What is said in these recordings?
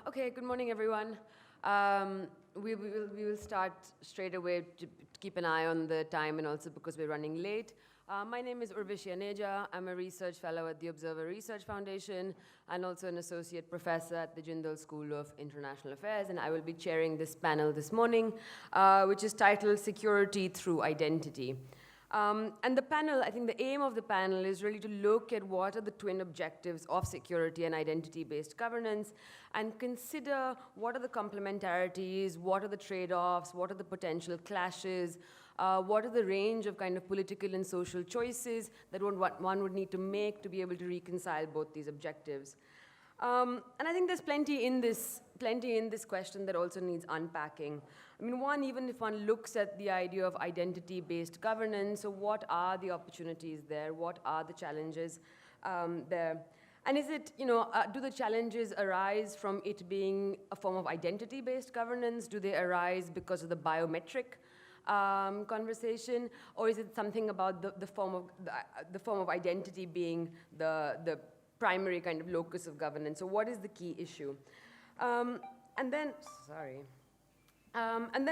Okay, good morning, everyone. We will start straight away to keep an eye on the time and also because we're running late. My name is Urvashi. I'm a research fellow at the Observer Research Foundation and also an associate professor at the Jindal School of International Affairs, and I will be chairing this panel this morning, which is titled Security Through Identity. And the panel, I think the aim of the panel is really to look at what are the twin objectives of security and identity-based governance and consider what are the complementarities, what are the trade-offs, what are the potential clashes, what are the range of kind of political and social choices that one would need to make to be able to reconcile both these objectives. And I think there's plenty in this question that also needs unpacking. I mean, one, even if one looks at the idea of identity-based governance, so what are the opportunities there? What are the challenges there? And is it, do the challenges arise from it being a form of identity-based governance? Do they arise because of the biometric conversation? Or is it something about the form of identity being the primary kind of locus of governance? So what is the key issue? And then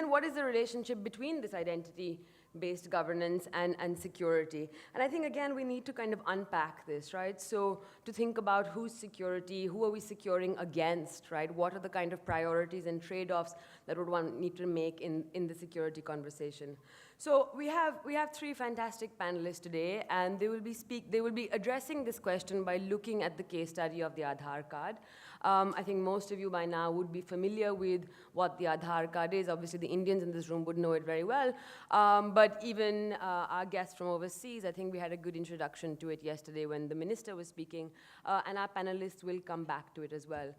what is the relationship between this identity-based governance and security? And I think, again, we need to kind of unpack this, right? So to think about whose security, who are we securing against, right? What are the kind of priorities and trade-offs that would one need to make in the security conversation? So we have three fantastic panelists today, and they will be addressing this question by looking at the case study of the Aadhaar card. I think most of you by now would be familiar with what the Aadhaar card is. Obviously, the Indians in this room would know it very well. But even our guests from overseas, I think we had a good introduction to it yesterday when the minister was speaking, and our panelists will come back to it as well.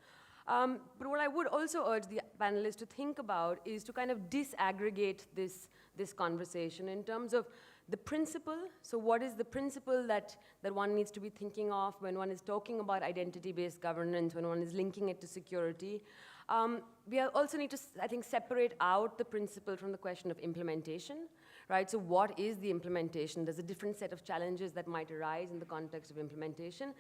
But what I would also urge the panelists to think about is to kind of disaggregate this conversation in terms of the principle. So what is the principle that one needs to be thinking of when one is talking about identity-based governance, when one is linking it to security? We also need to, I think, separate out the principle from the question of implementation, right? So what is the implementation? There's a different set of challenges that might arise in the context of implementation.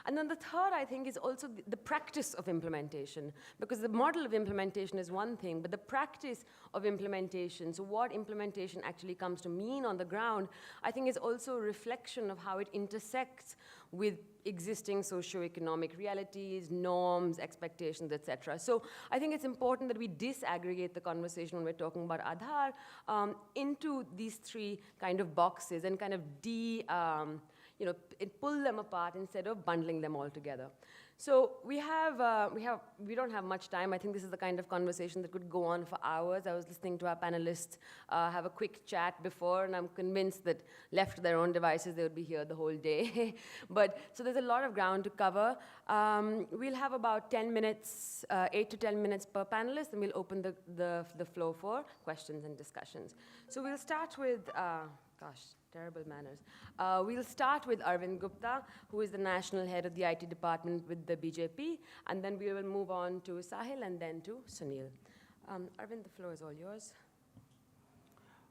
And then the third, I think, is also the practice of implementation, because the model of implementation is one thing, but the practice of implementation, so what implementation actually comes to mean on the ground, I think is also a reflection of how it intersects with existing socioeconomic realities, norms, expectations, etc. So I think it's important that we disaggregate the conversation when we're talking about Aadhaar into these three kind of boxes and kind of pull them apart instead of bundling them all together. So we don't have much time. I think this is the kind of conversation that could go on for hours. I was listening to our panelists have a quick chat before, and I'm convinced that left to their own devices, they would be here the whole day. So there's a lot of ground to cover. We'll have about 10 minutes, 8 to 10 minutes per panelist, and we'll open the floor for questions and discussions. So we'll start with, terrible manners. We'll start with Arvind Gupta, who is the national head of the IT department with the BJP, and then we will move on to Sahil and then to Sunil. Arvind, the floor is all yours.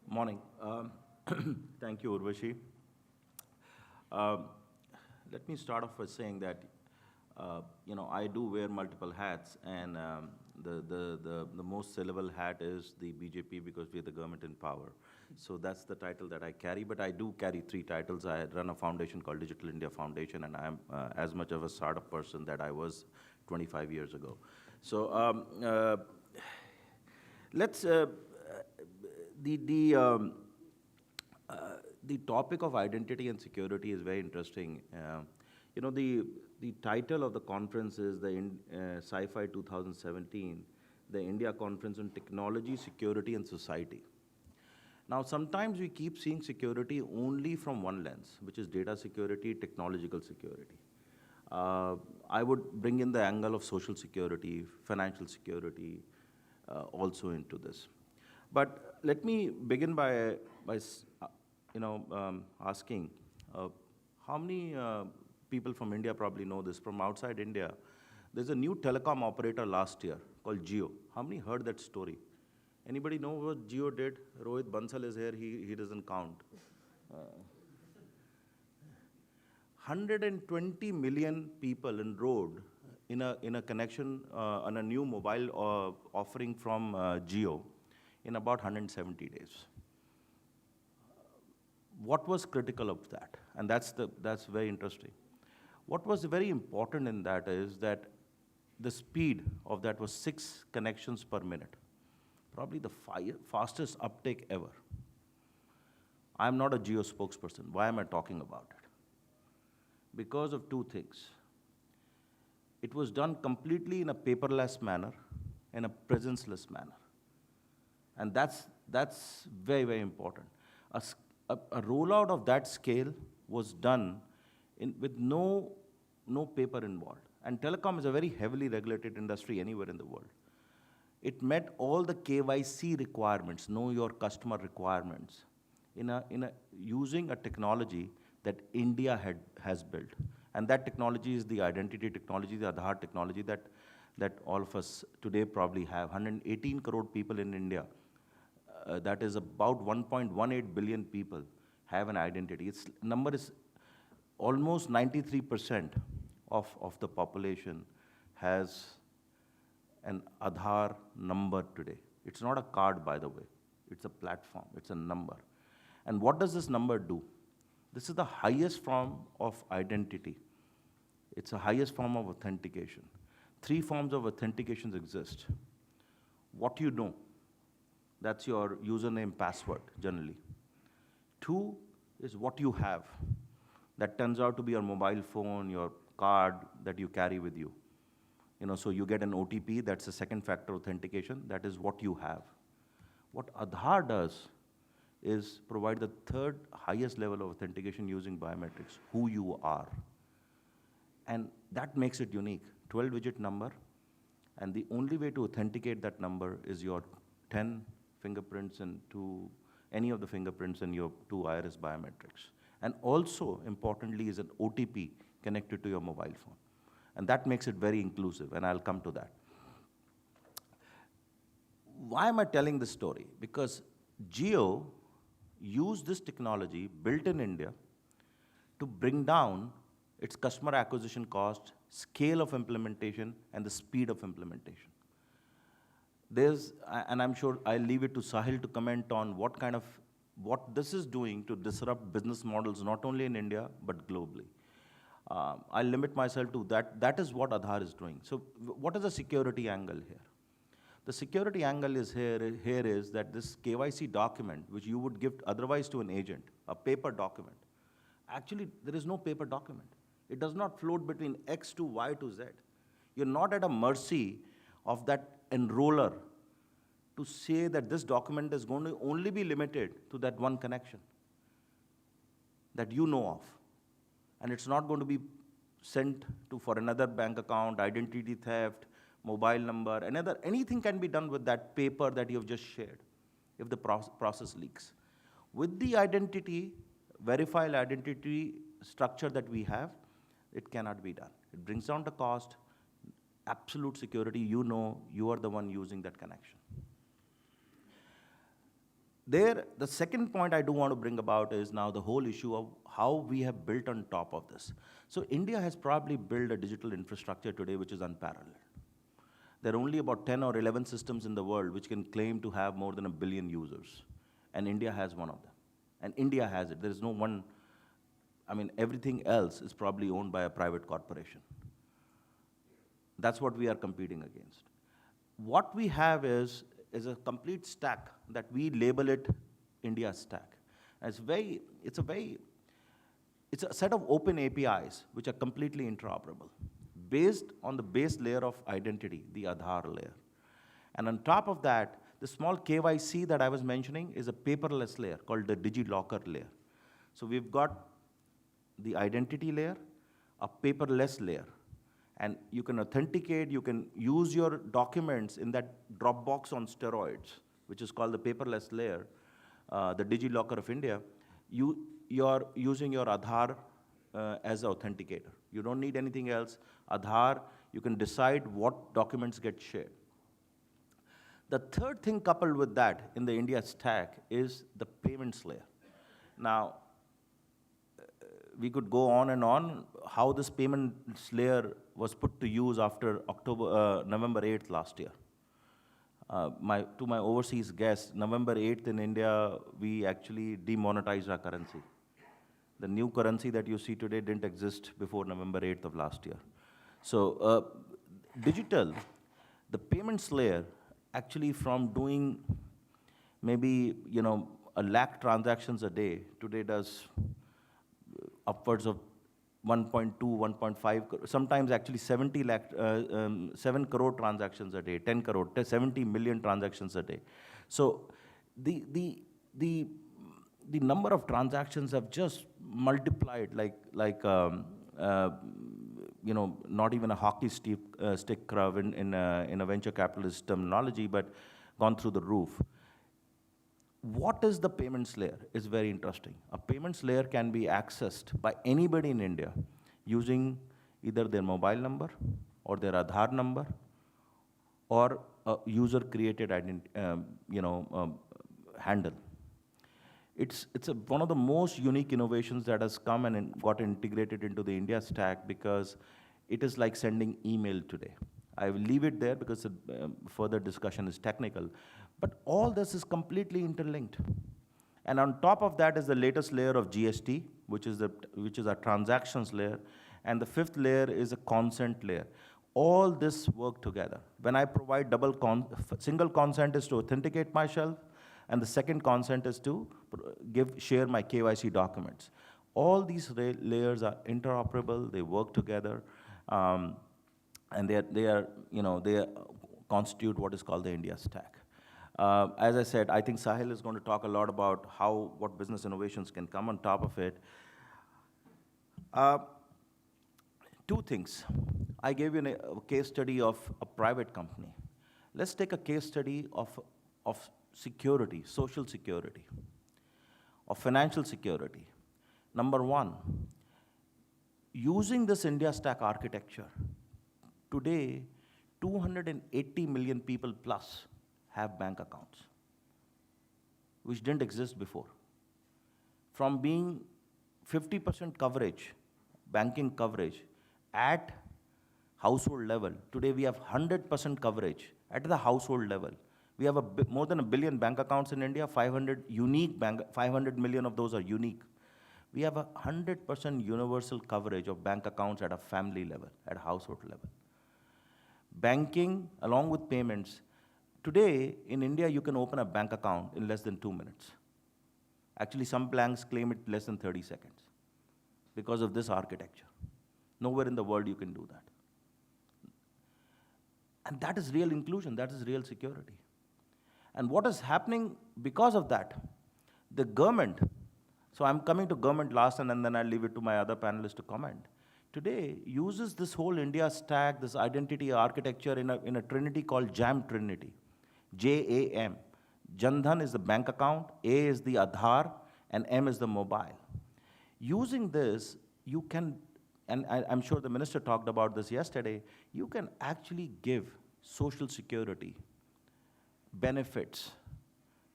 Morning. Thank you, Urvashi. Let me start off by saying that, I do wear multiple hats, and the most sellable hat is the BJP because we're the government in power. So that's the title that I carry, but I do carry three titles. I run a foundation called Digital India Foundation, and I'm as much of a startup person that I was 25 years ago. So the topic of identity and security is very interesting. The title of the conference is the CyFy 2017, the India Conference on Technology, Security, and Society. Now, sometimes we keep seeing security only from one lens, which is data security, technological security. I would bring in the angle of social security, financial security, also into this. But let me begin by asking, how many people from India probably know this? From outside India, there's a new telecom operator last year called Jio. How many heard that story? Anybody know what Jio did? Rohit Bansal is here, he doesn't count. 120 million people enrolled in a connection on a new mobile offering from Jio in about 170 days. What was critical of that? And that's very interesting. What was very important in that is that the speed of that was 6 connections per minute, probably the fastest uptake ever. I'm not a Jio spokesperson. Why am I talking about it? Because of 2 things. It was done completely in a paperless manner, in a presenceless manner. And that's very, very important. A rollout of that scale was done with no paper involved. And telecom is a very heavily regulated industry anywhere in the world. It met all the KYC requirements, know your customer requirements, using a technology that India has built. And that technology is the identity technology, the Aadhaar technology that all of us today probably have. 118 crore people in India, that is about 1.18 billion people have an identity. Its number is almost 93% of the population has an Aadhaar number today. It's not a card, by the way. It's a platform. It's a number. And what does this number do? This is the highest form of identity. It's the highest form of authentication. 3 forms of authentications exist. What you know, that's your username, password, generally. 2 is what you have. That turns out to be your mobile phone, your card that you carry with you. So you get an OTP, that's a second factor authentication, that is what you have. What Aadhaar does is provide the 3rd highest level of authentication using biometrics, who you are. And that makes it unique, 12-digit number, and the only way to authenticate that number is your 10 fingerprints and any of the fingerprints and your 2 iris biometrics. And also, importantly, is an OTP connected to your mobile phone. And that makes it very inclusive, and I'll come to that. Why am I telling this story? Because Jio used this technology built in India to bring down its customer acquisition cost, scale of implementation, and the speed of implementation. And I'm sure I'll leave it to Sahil to comment on what this is doing to disrupt business models, not only in India, but globally. I'll limit myself to that. That is what Aadhaar is doing. So what is the security angle here? The security angle is here is that this KYC document, which you would give otherwise to an agent, a paper document, actually there is no paper document. It does not float between X to Y to Z. You're not at a mercy of that enroller to say that this document is going to only be limited to that one connection that you know of. And it's not going to be sent for another bank account, identity theft, mobile number, anything can be done with that paper that you have just shared if the process leaks. With the identity, verified identity structure that we have, it cannot be done. It brings down the cost, absolute security, you are the one using that connection. The second point I do want to bring about is now the whole issue of how we have built on top of this. So India has probably built a digital infrastructure today which is unparalleled. There are only about 10 or 11 systems in the world which can claim to have more than 1 billion users. And India has one of them. And India has it. There is no one, everything else is probably owned by a private corporation. That's what we are competing against. What we have is a complete stack that we label it India stack. And it's a set of open APIs which are completely interoperable, based on the base layer of identity, the Aadhaar layer. And on top of that, the small KYC that I was mentioning is a paperless layer called the DigiLocker layer. So we've got the identity layer, a paperless layer. And you can authenticate, you can use your documents in that Dropbox on steroids, which is called the paperless layer, the DigiLocker of India. You're using your Aadhaar as an authenticator. You don't need anything else. Aadhaar, you can decide what documents get shared. The third thing coupled with that in the India stack is the payments layer. Now, we could go on and on, how this payments layer was put to use after November 8th last year. To my overseas guests, November 8th in India, we actually demonetized our currency. The new currency that you see today didn't exist before November 8th of last year. So digital, the payments layer, actually from doing maybe, a lakh transactions a day, today does upwards of 1.2, 1.5, sometimes actually 7 crore transactions a day, 10 crore, 70 million transactions a day. So the number of transactions have just multiplied not even a hockey stick curve in a venture capitalist terminology, but gone through the roof. What is the payments layer is very interesting. A payments layer can be accessed by anybody in India using either their mobile number or their Aadhaar number or a user-created handle. It's one of the most unique innovations that has come and got integrated into the India stack, because it is like sending email today. I will leave it there because further discussion is technical. But all this is completely interlinked. And on top of that is the latest layer of GST, which is our transactions layer. And the fifth layer is a consent layer. All this work together. When I provide single consent is to authenticate myself, and the second consent is to share my KYC documents. All these layers are interoperable, they work together, and they constitute what is called the India stack. As I said, I think Sahil is going to talk a lot about what business innovations can come on top of it. Two things. I gave you a case study of a private company. Let's take a case study of security, social security, of financial security. Number one, using this India stack architecture, today, 280 million people plus have bank accounts, which didn't exist before. From being 50% coverage, banking coverage, at household level, today we have 100% coverage at the household level. We have more than 1 billion bank accounts in India, 500 million of those are unique. We have 100% universal coverage of bank accounts at a family level, at a household level. Banking, along with payments, today in India you can open a bank account in less than 2 minutes. Actually, some banks claim it less than 30 seconds because of this architecture. Nowhere in the world you can do that. And that is real inclusion, that is real security. And what is happening because of that? The government, so I'm coming to government last and then I'll leave it to my other panelists to comment. Today uses this whole India stack, this identity architecture in a trinity called JAM Trinity. JAM. Jandhan is the bank account, A is the Aadhaar, and M is the mobile. Using this, you can, and I'm sure the minister talked about this yesterday, you can actually give social security, benefits,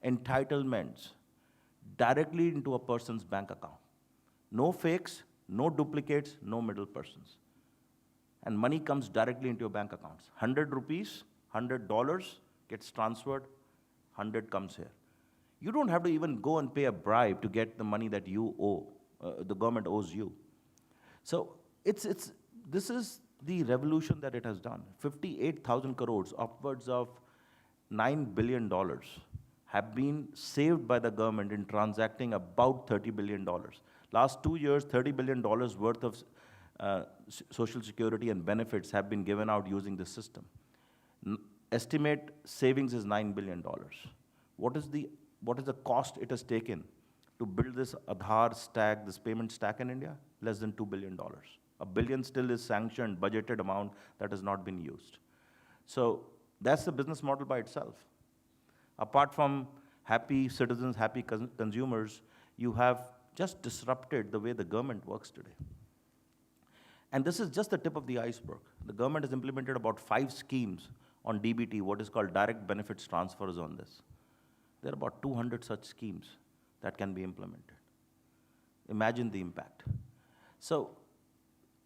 entitlements directly into a person's bank account. No fakes, no duplicates, no middle persons. And money comes directly into your bank accounts. 100 rupees, $100 gets transferred, 100 comes here. You don't have to even go and pay a bribe to get the money that you owe, the government owes you. So this is the revolution that it has done. 58,000 crores, upwards of $9 billion have been saved by the government in transacting about $30 billion. Last 2 years, $30 billion worth of social security and benefits have been given out using this system. Estimate savings is $9 billion. What is the cost it has taken to build this Aadhaar stack, this payment stack in India? Less than $2 billion. $1 billion still is sanctioned, budgeted amount that has not been used. So that's the business model by itself. Apart from happy citizens, happy consumers, you have just disrupted the way the government works today. And this is just the tip of the iceberg. The government has implemented about 5 schemes on DBT, what is called direct benefits transfers on this. There are about 200 such schemes that can be implemented. Imagine the impact. So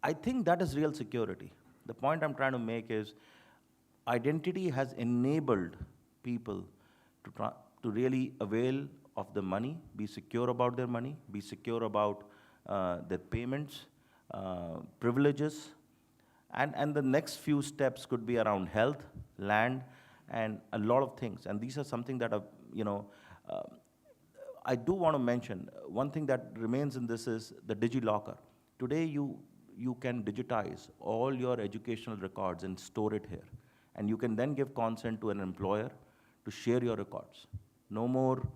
I think that is real security. The point I'm trying to make is identity has enabled people to really avail of the money, be secure about their money, be secure about their payments, privileges, and the next few steps could be around health, land, and a lot of things. And these are something that are, uh, I do want to mention, one thing that remains in this is the DigiLocker. Today, you can digitize all your educational records and store it here. And you can then give consent to an employer to share your records. No more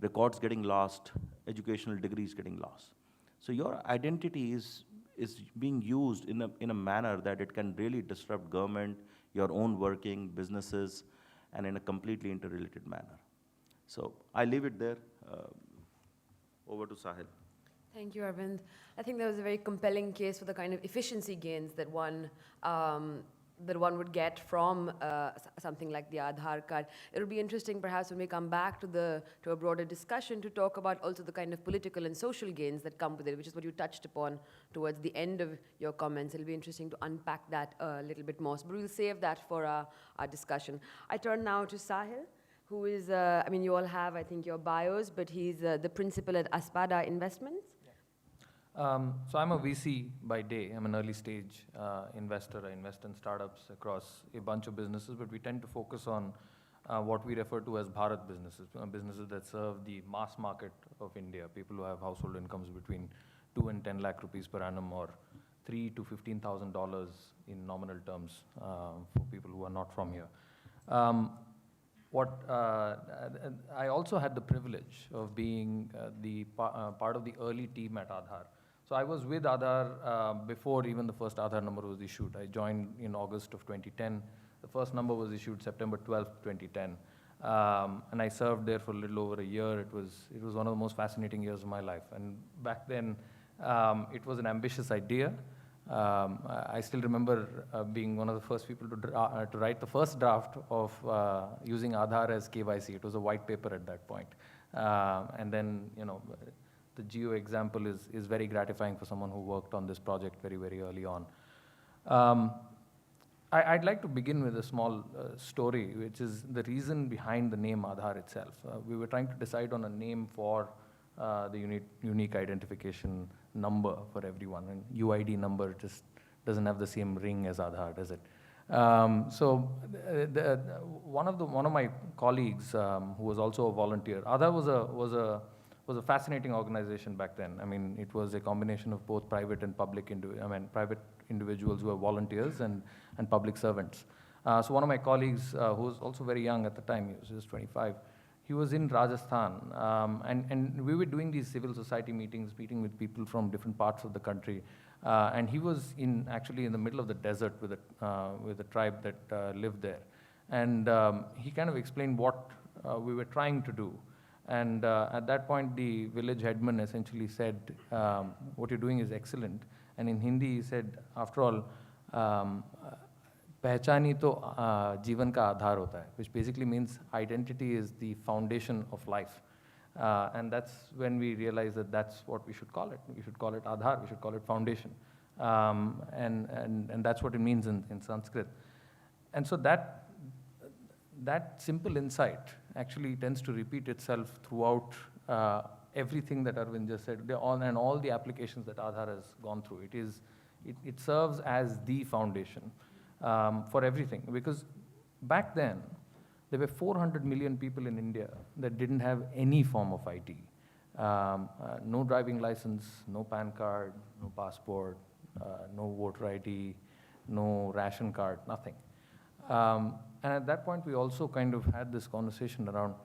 records getting lost, educational degrees getting lost. So your identity is being used in a manner that it can really disrupt government, your own working, businesses, and in a completely interrelated manner. So I leave it there. Over to Sahil. Thank you, Arvind. I think there was a very compelling case for the kind of efficiency gains that one would get from something like the Aadhaar card. It would be interesting, perhaps, when we come back to a broader discussion, to talk about also the kind of political and social gains that come with it, which is what you touched upon towards the end of your comments. It'll be interesting to unpack that a little bit more. So, but we'll save that for our discussion. I turn now to Sahil, who is, you all have, I think, your bios, but he's the principal at Aspada Investments. So I'm a VC by day. I'm an early stage investor. I invest in startups across a bunch of businesses, but we tend to focus on what we refer to as Bharat businesses, businesses that serve the mass market of India, people who have household incomes between 2 and 10 lakh rupees per annum, or $3,000 to $15,000 in nominal terms for people who are not from here. I also had the privilege of being part of the early team at Aadhaar. So I was with Aadhaar before even the first Aadhaar number was issued. I joined in August of 2010. The first number was issued September 12th, 2010. And I served there for a little over a year. It was one of the most fascinating years of my life. And back then, it was an ambitious idea. I still remember being one of the first people to write the first draft of using Aadhaar as KYC. It was a white paper at that point. And then, the geo example is very gratifying for someone who worked on this project very, very early on. I'd like to begin with a small story, which is the reason behind the name Aadhaar itself. We were trying to decide on a name for the unique identification number for everyone. And UID number just doesn't have the same ring as Aadhaar, does it? So one of my colleagues, who was also a volunteer, Aadhaar was a fascinating organization back then. I mean, it was a combination of both private and public private individuals who were volunteers and public servants. So one of my colleagues, who was also very young at the time, he was just 25, he was in Rajasthan, and we were doing these civil society meetings, meeting with people from different parts of the country, and he was actually in the middle of the desert with a tribe that lived there, and he kind of explained what we were trying to do, and at that point the village headman essentially said, "What you're doing is excellent," and in Hindi he said, "After all, पहचानी तो जीवन का आधार होता है," which basically means identity is the foundation of life. And that's when we realized that that's what we should call it. We should call it Aadhaar, we should call it foundation. And that's what it means in Sanskrit. And so that simple insight actually tends to repeat itself throughout everything that Arvind just said, and all the applications that Aadhaar has gone through. It serves as the foundation for everything, because back then there were 400 million people in India that didn't have any form of ID. No driving license, no PAN card, no passport, no voter ID, no ration card, nothing. And at that point we also kind of had this conversation around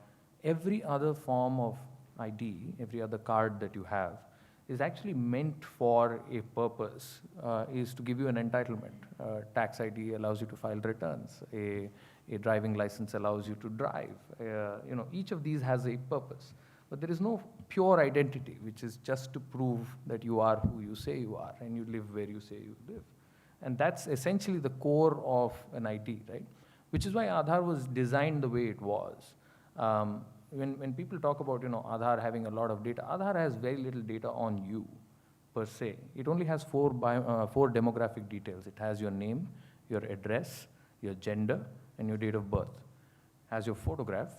every other form of ID, every other card that you have is actually meant for a purpose, is to give you an entitlement. Tax ID allows you to file returns. A driving license allows you to drive. Each of these has a purpose. But there is no pure identity, which is just to prove that you are who you say you are and you live where you say you live. And that's essentially the core of an ID, right? Which is why Aadhaar was designed the way it was. When people talk about Aadhaar having a lot of data, Aadhaar has very little data on you. per se. It only has four demographic details. It has your name, your address, your gender, and your date of birth. Has your photograph,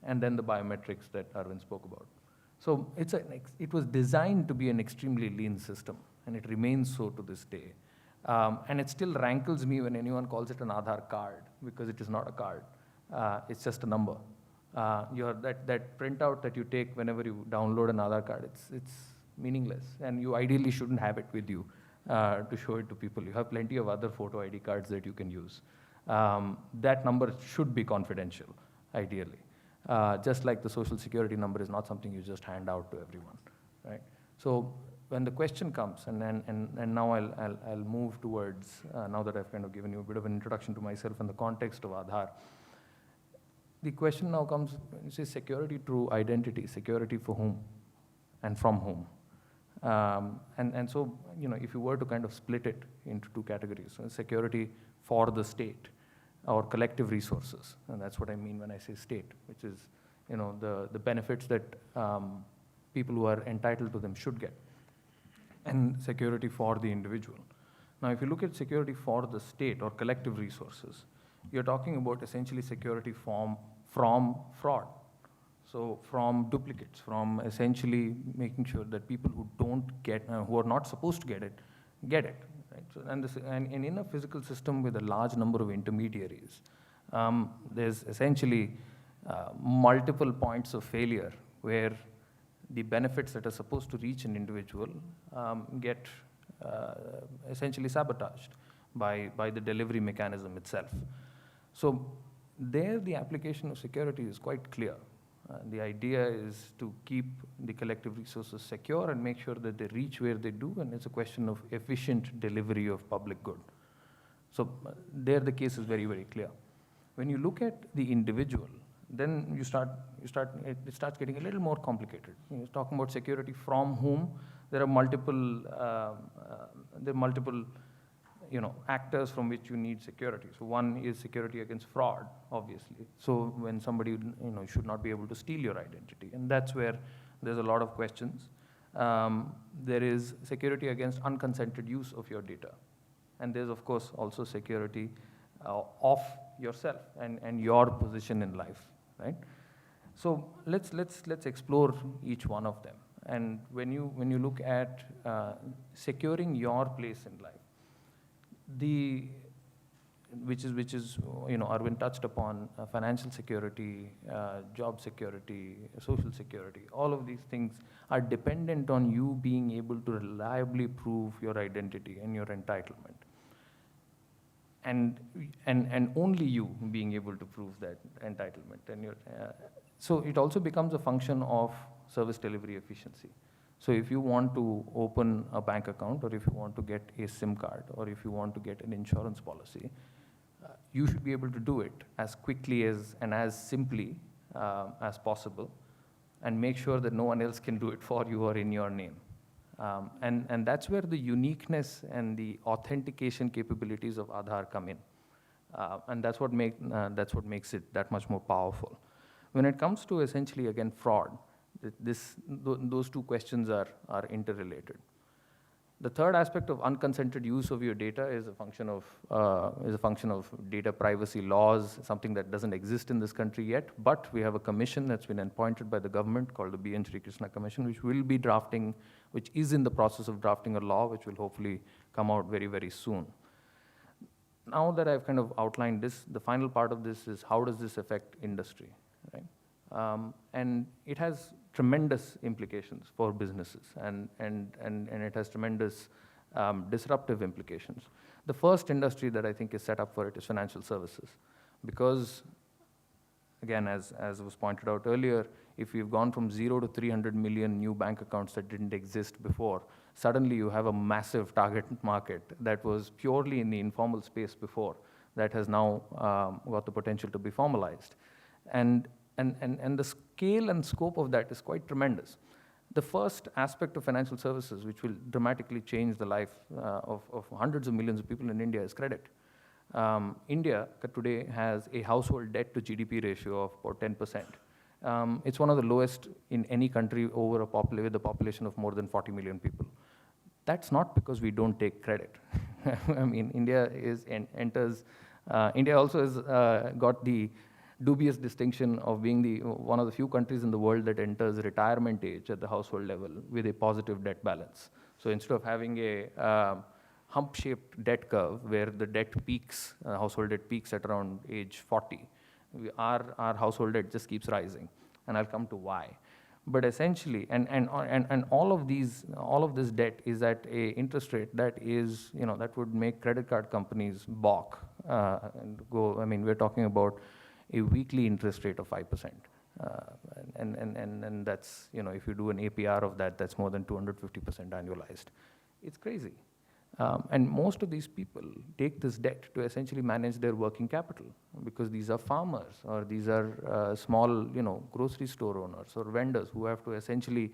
and then the biometrics that Arvind spoke about. So it was designed to be an extremely lean system, and it remains so to this day. And it still rankles me when anyone calls it an Aadhaar card, because it is not a card. It's just a number. That printout that you take whenever you download an Aadhaar card, it's meaningless, and you ideally shouldn't have it with you to show it to people. You have plenty of other photo ID cards that you can use. That number should be confidential, ideally. Just like the social security number is not something you just hand out to everyone, right? So when the question comes, and now I'll move towards, now that I've kind of given you a bit of an introduction to myself and the context of Aadhaar, the question now comes, when you say security through identity, security for whom and from whom? And so, if you were to kind of split it into two categories, so security for the state or collective resources, and that's what I mean when I say state, which is, the benefits that people who are entitled to them should get, and security for the individual. Now, if you look at security for the state or collective resources, you're talking about essentially security from fraud. So from duplicates, from essentially making sure that people who don't get, who are not supposed to get it, right? So, and in a physical system with a large number of intermediaries, there's essentially multiple points of failure where the benefits that are supposed to reach an individual get essentially sabotaged by the delivery mechanism itself. So there, the application of security is quite clear. The idea is to keep the collective resources secure and make sure that they reach where they do, and it's a question of efficient delivery of public good. So there, the case is very, very clear. When you look at the individual, then it starts getting a little more complicated. You're talking about security from whom. There are multiple actors from which you need security. So one is security against fraud, obviously. So when somebody, should not be able to steal your identity, and that's where there's a lot of questions. There is security against unconsented use of your data, and there's of course also security of yourself and your position in life, right? So let's explore each one of them. And when you look at securing your place in life, which is Arvind touched upon, financial security, job security, social security, all of these things are dependent on you being able to reliably prove your identity and your entitlement. And only you being able to prove that entitlement. And so it also becomes a function of service delivery efficiency. So if you want to open a bank account, or if you want to get a SIM card, or if you want to get an insurance policy, you should be able to do it as quickly and as simply as possible, and make sure that no one else can do it for you or in your name. And that's where the uniqueness and the authentication capabilities of Aadhaar come in. And that's what makes it that much more powerful. When it comes to essentially, again, fraud, those two questions are interrelated. The third aspect of unconsented use of your data is a function of data privacy laws, something that doesn't exist in this country yet, but we have a commission that's been appointed by the government called the B.N. Sri Krishna Commission, which is in the process of drafting a law, which will hopefully come out very, very soon. Now that I've kind of outlined this, the final part of this is how does this affect industry, right? And it has tremendous implications for businesses, and it has tremendous disruptive implications. The first industry that I think is set up for it is financial services, because, again, as was pointed out earlier, if we've gone from 0 to 300 million new bank accounts that didn't exist before, suddenly you have a massive target market that was purely in the informal space before, that has now got the potential to be formalized. And the scale and scope of that is quite tremendous. The first aspect of financial services, which will dramatically change the life of hundreds of millions of people in India, is credit. India today has a household debt to GDP ratio of about 10%. It's one of the lowest in any country with a population of more than 40 million people. That's not because we don't take credit. I mean, India also has got the dubious distinction of being one of the few countries in the world that enters retirement age at the household level with a positive debt balance. So instead of having a hump-shaped debt curve where the debt peaks, household debt peaks at around age 40, our household debt just keeps rising, and I'll come to why. But essentially, and all of this debt is at a interest rate that is, that would make credit card companies balk and go. I mean, we're talking about a weekly interest rate of 5%, and that's, if you do an APR of that, that's more than 250% annualized. It's crazy. And most of these people take this debt to essentially manage their working capital, because these are farmers, or these are small, grocery store owners or vendors who have to essentially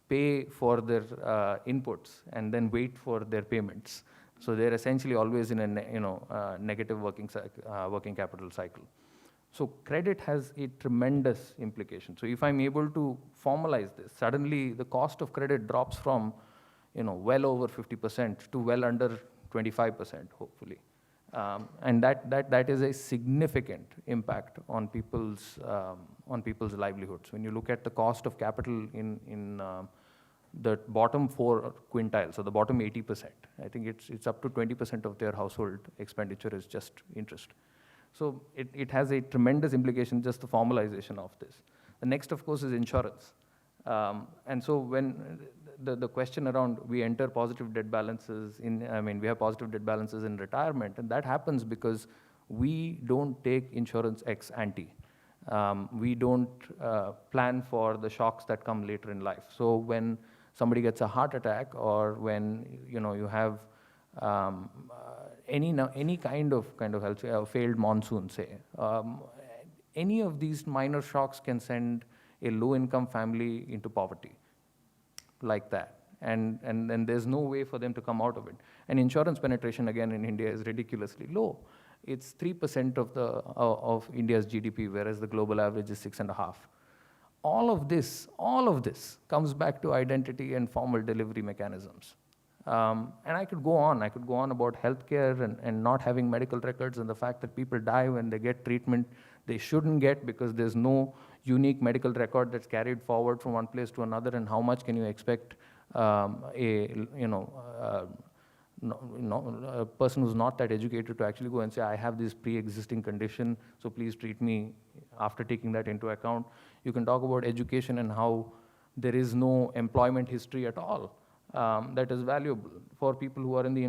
pay for their inputs and then wait for their payments. So they're essentially always in a negative working capital cycle. So credit has a tremendous implication. So if I'm able to formalize this, suddenly the cost of credit drops from well over 50% to well under 25%, hopefully. And that is a significant impact on people's livelihoods. When you look at the cost of capital in the bottom 4 quintiles, so the bottom 80%, I think it's up to 20% of their household expenditure is just interest. So it has a tremendous implication, just the formalization of this. The next, of course, is insurance. And so when the question around we enter positive debt balances we have positive debt balances in retirement, and that happens because we don't take insurance ex ante. We don't plan for the shocks that come later in life. So when somebody gets a heart attack, or when you have any kind of health, failed monsoon, say, any of these minor shocks can send a low-income family into poverty, like that. And there's no way for them to come out of it. And insurance penetration, again, in India is ridiculously low. It's 3% of India's GDP, whereas the global average is 6.5%. All of this comes back to identity and formal delivery mechanisms. And I could go on about healthcare and not having medical records, and the fact that people die when they get treatment they shouldn't get because there's no unique medical record that's carried forward from one place to another, and how much can you expect a person who's not that educated to actually go and say, I have this pre-existing condition, so please treat me after taking that into account. You can talk about education and how there is no employment history at all that is valuable for people who are in the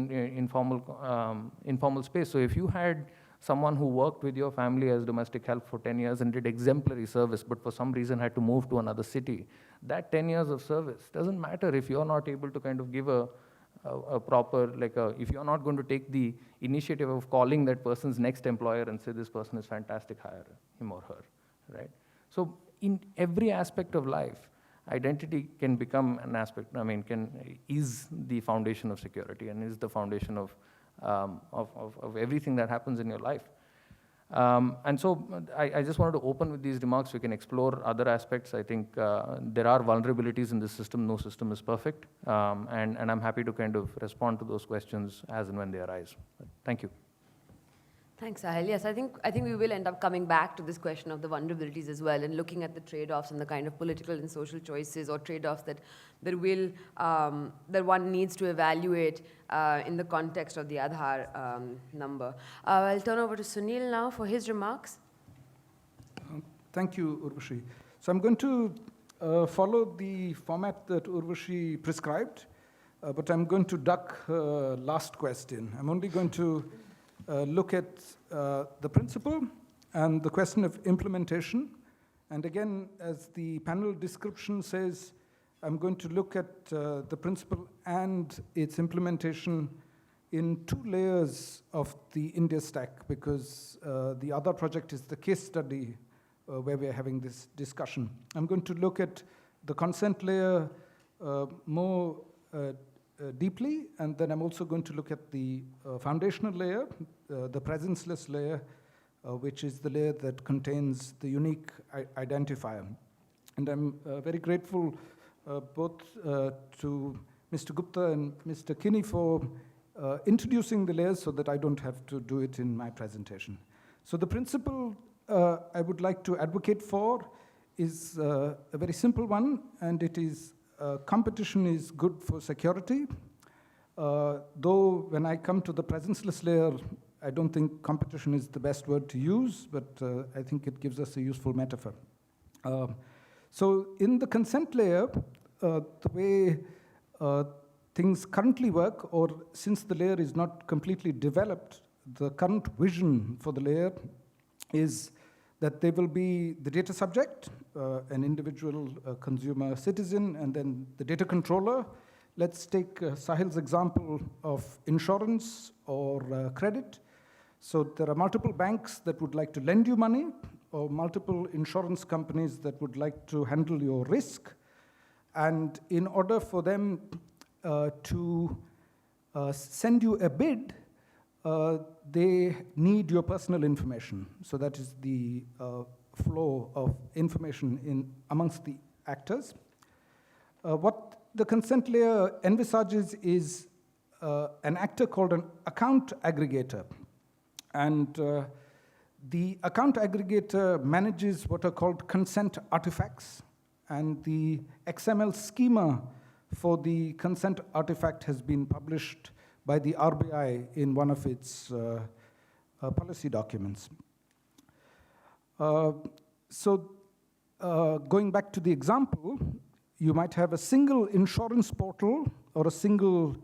informal space. So if you had someone who worked with your family as domestic help for 10 years and did exemplary service, but for some reason had to move to another city, that 10 years of service doesn't matter if you're not able to kind of give a proper, if you're not going to take the initiative of calling that person's next employer and say, this person is fantastic, hire him or her, right? So in every aspect of life, identity can become an aspect, is the foundation of security and is the foundation of everything that happens in your life. And so I just wanted to open with these remarks. We can explore other aspects. I think there are vulnerabilities in this system. No system is perfect. And I'm happy to kind of respond to those questions as and when they arise. Thank you. Thanks, Sahil. Yes, I think we will end up coming back to this question of the vulnerabilities as well, and looking at the trade-offs and the kind of political and social choices or trade-offs that one needs to evaluate in the context of the Aadhaar number. I'll turn over to Sunil now for his remarks. Thank you, Urvashi. So I'm going to follow the format that Urvashi prescribed, but I'm going to duck last question. I'm only going to look at the principle and the question of implementation. And again, as the panel description says, I'm going to look at the principle and its implementation in 2 layers of the India stack, because the other project is the case study where we're having this discussion. I'm going to look at the consent layer more deeply, and then I'm also going to look at the foundational layer, the presenceless layer, which is the layer that contains the unique identifier. And I'm very grateful both to Mr. Gupta and Mr. Kinney for introducing the layers so that I don't have to do it in my presentation. So the principle I would like to advocate for is a very simple one, and it is competition is good for security. Though when I come to the presenceless layer, I don't think competition is the best word to use, but I think it gives us a useful metaphor. So in the consent layer, the way things currently work, or since the layer is not completely developed, the current vision for the layer is that there will be the data subject, an individual consumer citizen, and then the data controller. Let's take Sahil's example of insurance or credit. So there are multiple banks that would like to lend you money, or multiple insurance companies that would like to handle your risk. And in order for them to send you a bid, they need your personal information. So that is the flow of information amongst the actors. What the consent layer envisages is an actor called an account aggregator. And the account aggregator manages what are called consent artifacts. And the XML schema for the consent artifact has been published by the RBI in one of its policy documents. Going back to the example, you might have a single insurance portal or a single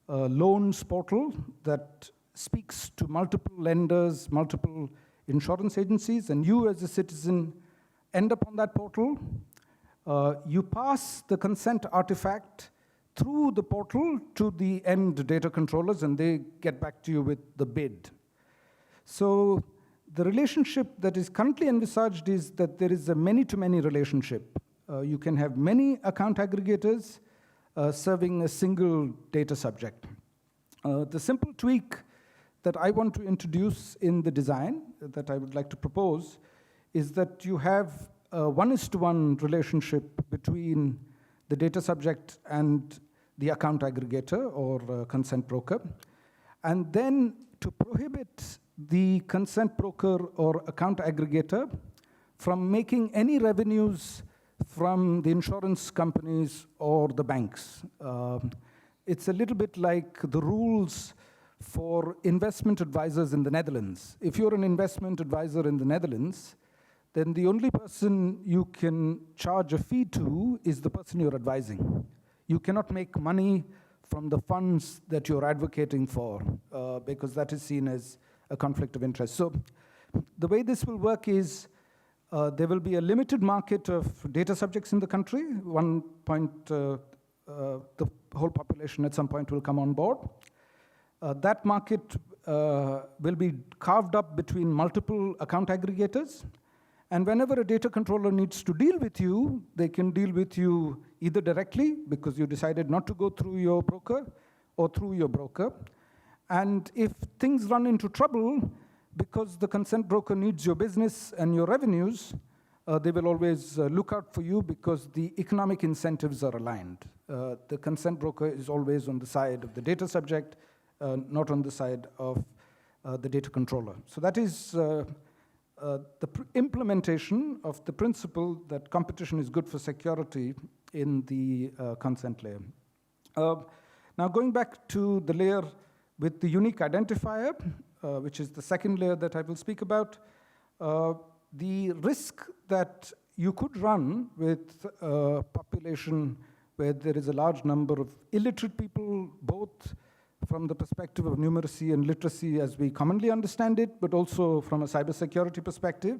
loans portal that speaks to multiple lenders, multiple insurance agencies, and you as a citizen end up on that portal. You pass the consent artifact through the portal to the end data controllers, and they get back to you with the bid. So the relationship that is currently envisaged is that there is a many-to-many relationship. You can have many account aggregators serving a single data subject. The simple tweak that I want to introduce in the design that I would like to propose is that you have a 1:1 relationship between the data subject and the account aggregator or consent broker. And then to prohibit the consent broker or account aggregator from making any revenues from the insurance companies or the banks. It's a little bit like the rules for investment advisors in the Netherlands. If you're an investment advisor in the Netherlands, then the only person you can charge a fee to is the person you're advising. You cannot make money from the funds that you're advocating for, because that is seen as a conflict of interest. So the way this will work is there will be a limited market of data subjects in the country. The whole population at some point will come on board. That market will be carved up between multiple account aggregators. And whenever a data controller needs to deal with you, they can deal with you either directly, because you decided not to go through your broker, or through your broker. And if things run into trouble, because the consent broker needs your business and your revenues, they will always look out for you because the economic incentives are aligned. The consent broker is always on the side of the data subject, not on the side of the data controller. So that is the implementation of the principle that competition is good for security in the consent layer. Now going back to the layer with the unique identifier, which is the second layer that I will speak about, the risk that you could run with a population where there is a large number of illiterate people, both from the perspective of numeracy and literacy as we commonly understand it, but also from a cybersecurity perspective.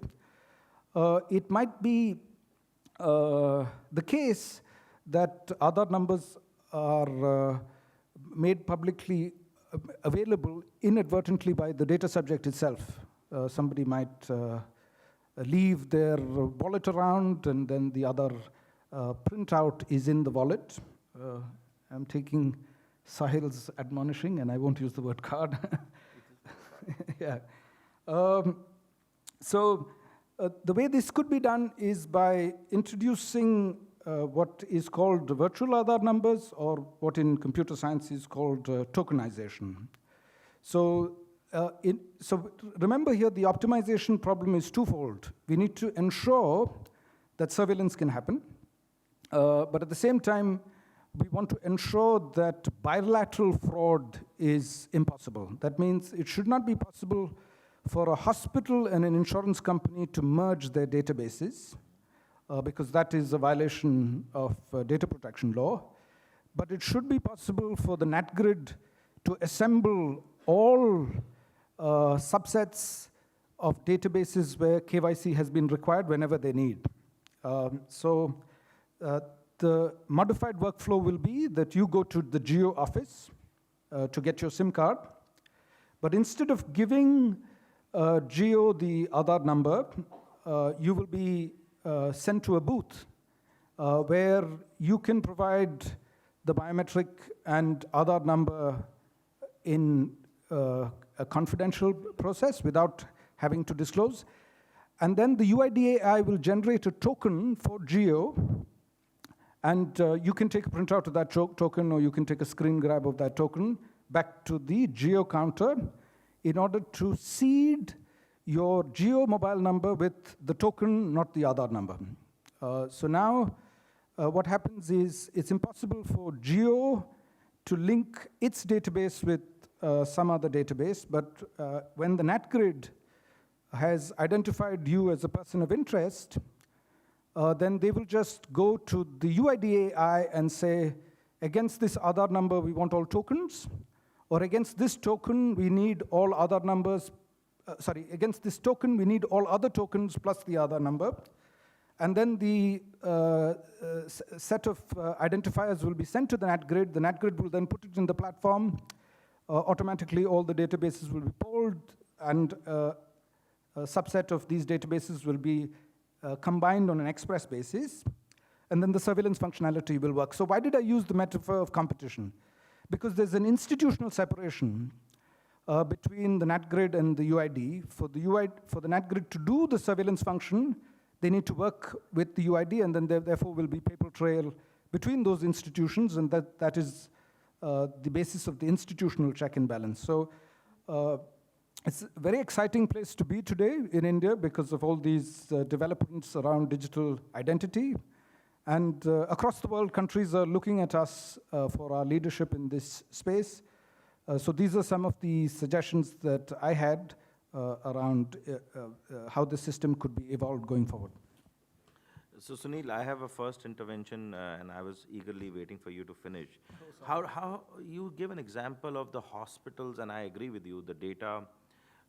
It might be the case that Aadhaar numbers are made publicly available inadvertently by the data subject itself. Somebody might leave their wallet around, and then the other printout is in the wallet. I'm taking Sahil's admonishing, and I won't use the word card. Yeah. The way this could be done is by introducing what is called virtual Aadhaar numbers, or what in computer science is called tokenization. So, so remember here, the optimization problem is twofold. We need to ensure that surveillance can happen, but at the same time, we want to ensure that bilateral fraud is impossible. That means it should not be possible for a hospital and an insurance company to merge their databases, because that is a violation of data protection law. But it should be possible for the NatGrid to assemble all subsets of databases where KYC has been required whenever they need. The modified workflow will be that you go to the Geo office to get your SIM card, but instead of giving Geo the Aadhaar number, you will be sent to a booth where you can provide the biometric and Aadhaar number in a confidential process without having to disclose. And then the UIDAI will generate a token for Geo, and you can take a printout of that token, or you can take a screen grab of that token back to the Geo counter in order to seed your Geo mobile number with the token, not the Aadhaar number. So now what happens is it's impossible for Geo to link its database with some other database, but when the NatGrid has identified you as a person of interest, then they will just go to the UIDAI and say, against this Aadhaar number, we want all tokens, or against this token, we need all Aadhaar numbers, against this token, we need all other tokens plus the Aadhaar number. And then the set of identifiers will be sent to the NatGrid. The NatGrid will then put it in the platform. Automatically, all the databases will be polled, and a subset of these databases will be combined on an express basis, and then the surveillance functionality will work. So why did I use the metaphor of competition? Because there's an institutional separation between the NatGrid and the UID. For the NatGrid to do the surveillance function, they need to work with the UID, and then there therefore will be paper trail between those institutions, and that is the basis of the institutional check and balance. So it's a very exciting place to be today in India because of all these developments around digital identity. And across the world, countries are looking at us for our leadership in this space. So these are some of the suggestions that I had around how the system could be evolved going forward. So Sunil, I have a first intervention, and I was eagerly waiting for you to finish. How you give an example of the hospitals, and I agree with you, the data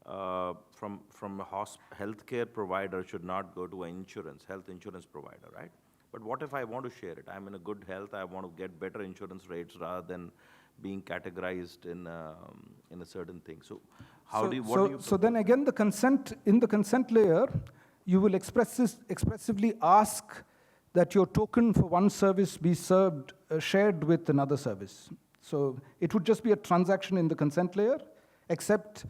from a healthcare provider should not go to an health insurance provider, right? But what if I want to share it? I'm in a good health, I want to get better insurance rates rather than being categorized in a certain thing. So what do you So then again, in the consent layer, you will expressively ask that your token for one service be shared with another service. So it would just be a transaction in the consent layer, except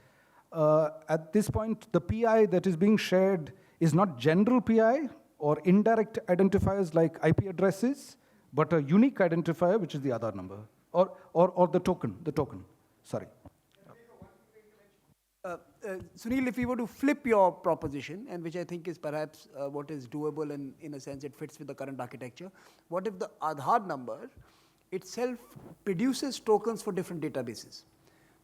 at this point, the PI that is being shared is not general PI or indirect identifiers like IP addresses, but a unique identifier, which is the Aadhaar number, or the token, sorry. Sunil, if we were to flip your proposition, and which I think is perhaps what is doable, and in a sense it fits with the current architecture, what if the Aadhaar number itself produces tokens for different databases?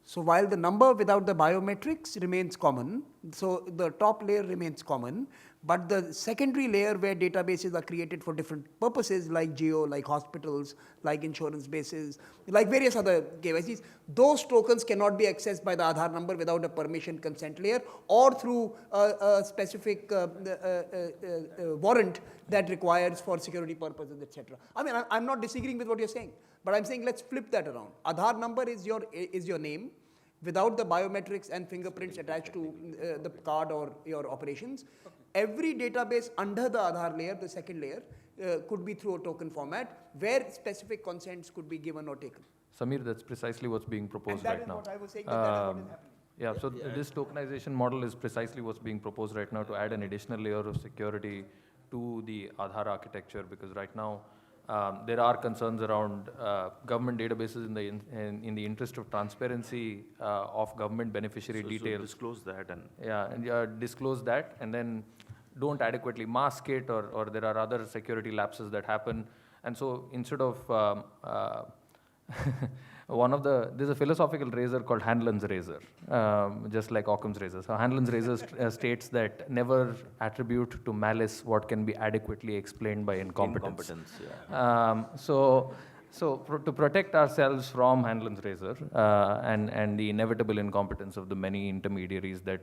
So while the number without the biometrics remains common, so the top layer remains common, but the secondary layer where databases are created for different purposes, like geo, like hospitals, like insurance bases, like various other KYCs, those tokens cannot be accessed by the Aadhaar number without a permission consent layer or through a specific warrant that requires for security purposes, etc. I mean, I'm not disagreeing with what you're saying, but I'm saying let's flip that around. Aadhaar number is your name, without the biometrics and fingerprints attached to the card or your operations. Every database under the Aadhaar layer, the second layer, could be through a token format where specific consents could be given or taken. Samir, that's precisely what's being proposed right now. That is what I was saying, that is what is happening. Yeah, so this tokenization model is precisely what's being proposed right now to add an additional layer of security to the Aadhaar architecture, because right now there are concerns around government databases in the interest of transparency of government beneficiary details. So disclose that and Disclose that, and then don't adequately mask it, or there are other security lapses that happen. And so instead of there's a philosophical razor called Hanlon's razor, just like Occam's razor. So Hanlon's razor states that never attribute to malice what can be adequately explained by incompetence. To protect ourselves from Hanlon's razor and the inevitable incompetence of the many intermediaries that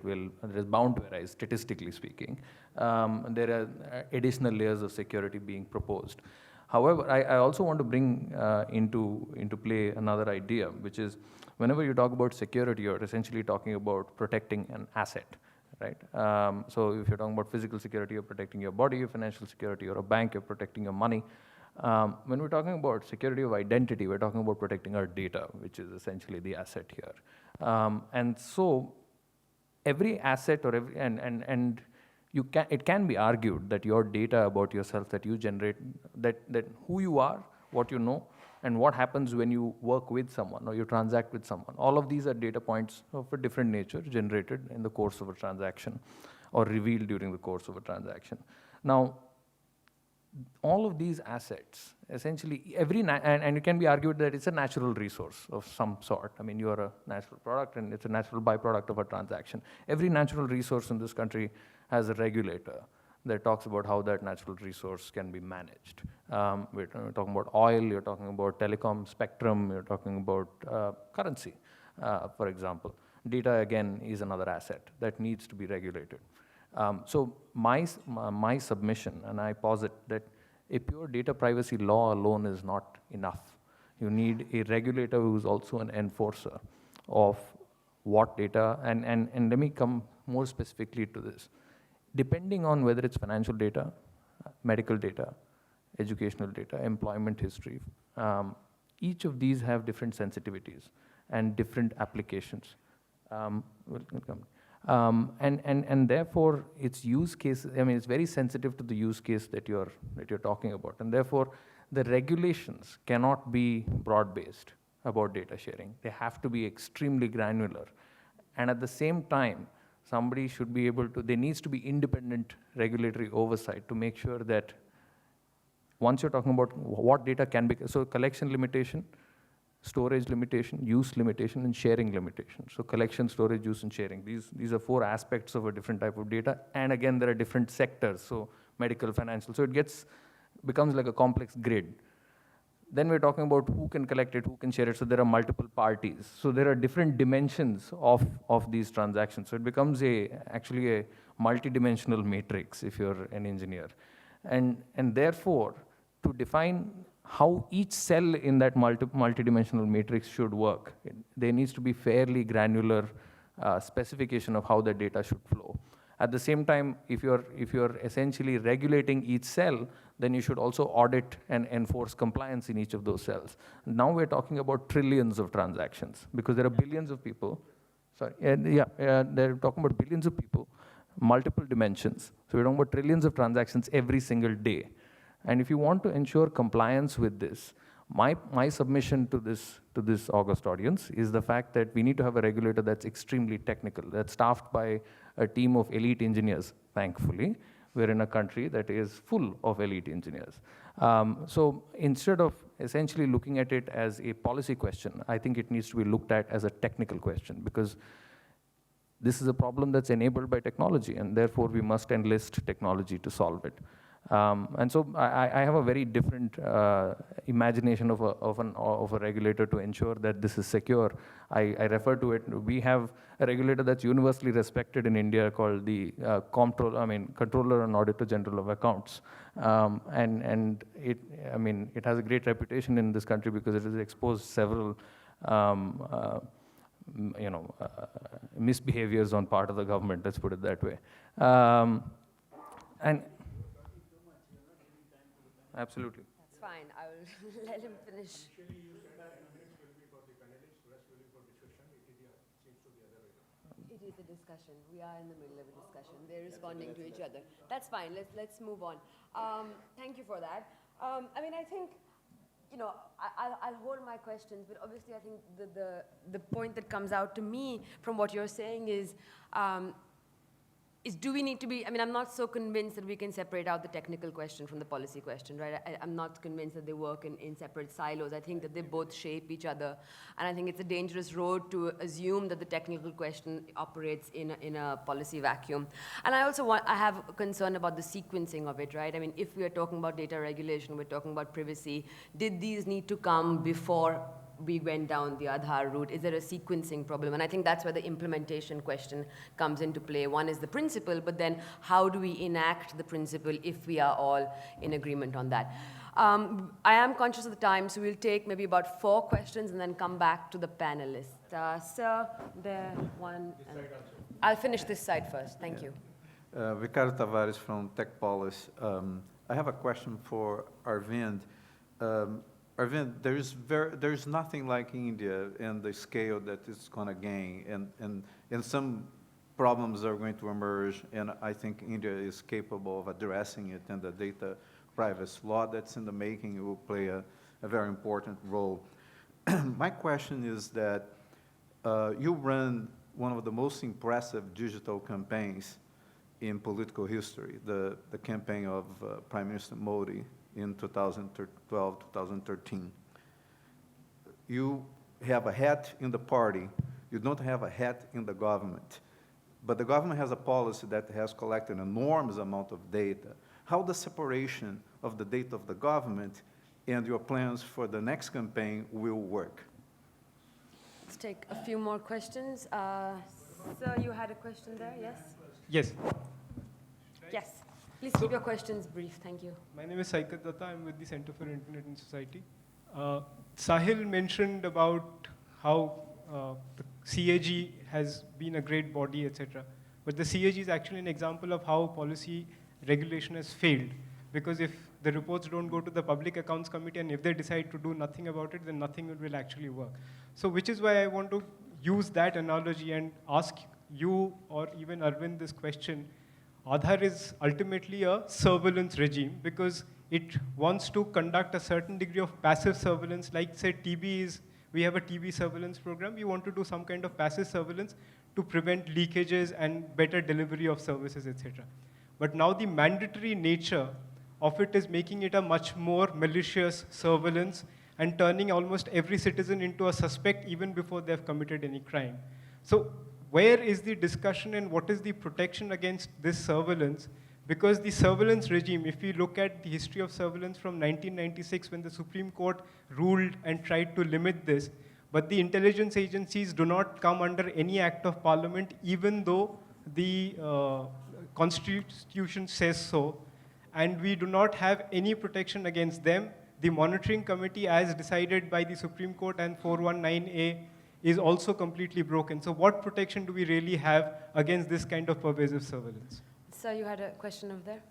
is bound to arise, statistically speaking, there are additional layers of security being proposed. However, I also want to bring into play another idea, which is whenever you talk about security, you're essentially talking about protecting an asset, right? So if you're talking about physical security, you're protecting your body. Your financial security, you're a bank, you're protecting your money. When we're talking about security of identity, we're talking about protecting our data, which is essentially the asset here. And so every asset it can be argued that your data about yourself that you generate, that who you are, what you know, and what happens when you work with someone or you transact with someone. All of these are data points of a different nature generated in the course of a transaction or revealed during the course of a transaction. Now, all of these assets, essentially, and it can be argued that it's a natural resource of some sort. I mean, you're a natural product, and it's a natural byproduct of a transaction. Every natural resource in this country has a regulator that talks about how that natural resource can be managed. We're talking about oil, you're talking about telecom spectrum, you're talking about currency, for example. Data, again, is another asset that needs to be regulated. So my submission, and I posit that a pure data privacy law alone is not enough. You need a regulator who's also an enforcer of what data, and let me come more specifically to this. Depending on whether it's financial data, medical data, educational data, employment history, each of these have different sensitivities and different applications. And therefore, its use case, I mean, it's very sensitive to the use case that you're talking about. And therefore, the regulations cannot be broad-based about data sharing. They have to be extremely granular. And at the same time, somebody should be able to, there needs to be independent regulatory oversight to make sure that once you're talking about what data can be, so collection limitation, storage limitation, use limitation, and sharing limitation. So collection, storage, use, and sharing. These are 4 aspects of a different type of data. And again, there are different sectors, so medical, financial. So it becomes like a complex grid. Then we're talking about who can collect it, who can share it. So there are multiple parties. So there are different dimensions of these transactions. So it becomes actually a multidimensional matrix if you're an engineer. And therefore, to define how each cell in that multidimensional matrix should work, there needs to be fairly granular specification of how the data should flow. At the same time, if you're essentially regulating each cell, then you should also audit and enforce compliance in each of those cells. Now we're talking about trillions of transactions because there are billions of people. They're talking about billions of people, multiple dimensions. So we're talking about trillions of transactions every single day. And if you want to ensure compliance with this, my submission to this august audience is the fact that we need to have a regulator that's extremely technical, that's staffed by a team of elite engineers. Thankfully, we're in a country that is full of elite engineers. So instead of essentially looking at it as a policy question, I think it needs to be looked at as a technical question, because this is a problem that's enabled by technology, and therefore we must enlist technology to solve it. And so I have a very different imagination of a regulator to ensure that this is secure. I refer to it, we have a regulator that's universally respected in India called the Controller and Auditor General of Accounts. And it has a great reputation in this country because it has exposed several misbehaviors on part of the government, let's put it that way. And absolutely. That's fine. I will let him finish. It is a discussion. We are in the middle of a discussion. They're responding to each other. That's fine. Let's move on. Thank you for that. I mean, I think, you know, I'll hold my questions, but obviously I think the point that comes out to me from what you're saying is do we need to be, I mean, I'm not so convinced that we can separate out the technical question from the policy question, right? I'm not convinced that they work in separate silos. I think that they both shape each other. And I think it's a dangerous road to assume that the technical question operates in a policy vacuum. And I have a concern about the sequencing of it, right? I mean, if we are talking about data regulation, we're talking about privacy, did these need to come before we went down the Aadhaar route? Is there a sequencing problem? And I think that's where the implementation question comes into play. One is the principle, but then how do we enact the principle if we are all in agreement on that? I am conscious of the time, so we'll take maybe about 4 questions and then come back to the panelists. Sir, there, one. I'll finish this side first. Thank you. Ricardo Tavares from Tech Policy. I have a question for Arvind. Arvind, there's nothing like India and the scale that it's going to gain, and some problems are going to emerge, and I think India is capable of addressing it, and the data privacy law that's in the making will play a very important role. My question is that you run one of the most impressive digital campaigns in political history, the campaign of Prime Minister Modi in 2012, 2013. You have a hat in the party. You don't have a hat in the government. But the government has a policy that has collected an enormous amount of data. How the separation of the data of the government and your plans for the next campaign will work? Let's take a few more questions. Sir, you had a question there, yes? Yes. Yes. Please keep your questions brief. Thank you. My name is Sahil. I'm with the Center for Internet and Society. Sahil mentioned about how the CAG has been a great body, etc. But the CAG is actually an example of how policy regulation has failed. Because if the reports don't go to the Public Accounts Committee, and if they decide to do nothing about it, then nothing will actually work. So which is why I want to use that analogy and ask you or even Arvind this question. Aadhaar is ultimately a surveillance regime because it wants to conduct a certain degree of passive surveillance, like say TB is, we have a TB surveillance program, we want to do some kind of passive surveillance to prevent leakages and better delivery of services, etc. But now the mandatory nature of it is making it a much more malicious surveillance and turning almost every citizen into a suspect even before they've committed any crime. So where is the discussion and what is the protection against this surveillance? Because the surveillance regime, if we look at the history of surveillance from 1996 when the Supreme Court ruled and tried to limit this, but the intelligence agencies do not come under any act of parliament even though the Constitution says so, and we do not have any protection against them. The monitoring committee, as decided by the Supreme Court and 419A, is also completely broken. So what protection do we really have against this kind of pervasive surveillance? Sir, you had a question over there?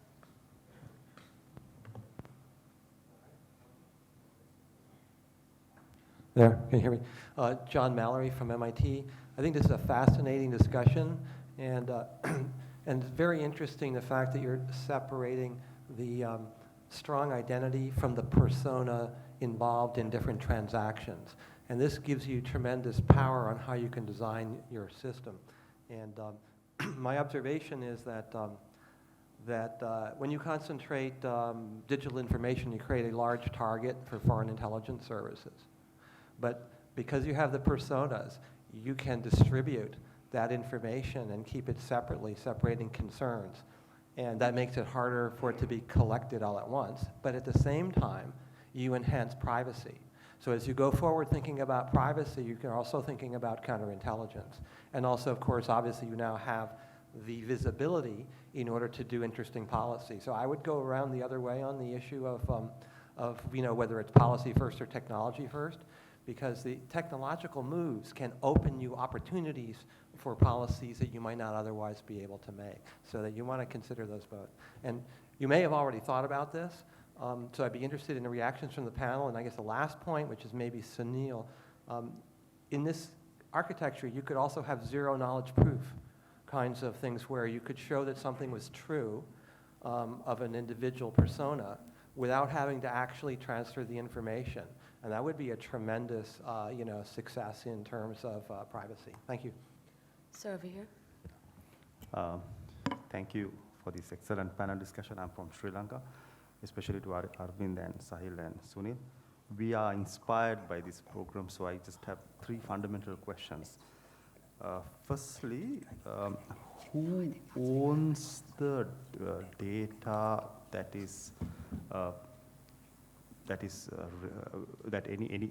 There, can you hear me? John Mallory from MIT. I think this is a fascinating discussion, and and it's very interesting the fact that you're separating the strong identity from the persona involved in different transactions. And this gives you tremendous power on how you can design your system. And my observation is that when you concentrate digital information, you create a large target for foreign intelligence services. But because you have the personas, you can distribute that information and keep it separately, separating concerns. And that makes it harder for it to be collected all at once. But at the same time, you enhance privacy. So as you go forward thinking about privacy, you can also thinking about counterintelligence. And also, of course, obviously you now have the visibility in order to do interesting policy. So I would go around the other way on the issue of whether it's policy first or technology first, because the technological moves can open you opportunities for policies that you might not otherwise be able to make. So that you want to consider those both. And you may have already thought about this, so I'd be interested in the reactions from the panel. And I guess the last point, which is maybe Sunil, architecture, you could also have zero knowledge proof kinds of things where you could show that something was true of an individual persona without having to actually transfer the information. And that would be a tremendous success in terms of privacy. Thank you. Sir, over here. Thank you for this excellent panel discussion. I'm from Sri Lanka, especially to Arvind and Sahil and Sunil. We are inspired by this program, so I just have 3 fundamental questions. Firstly, who owns the data that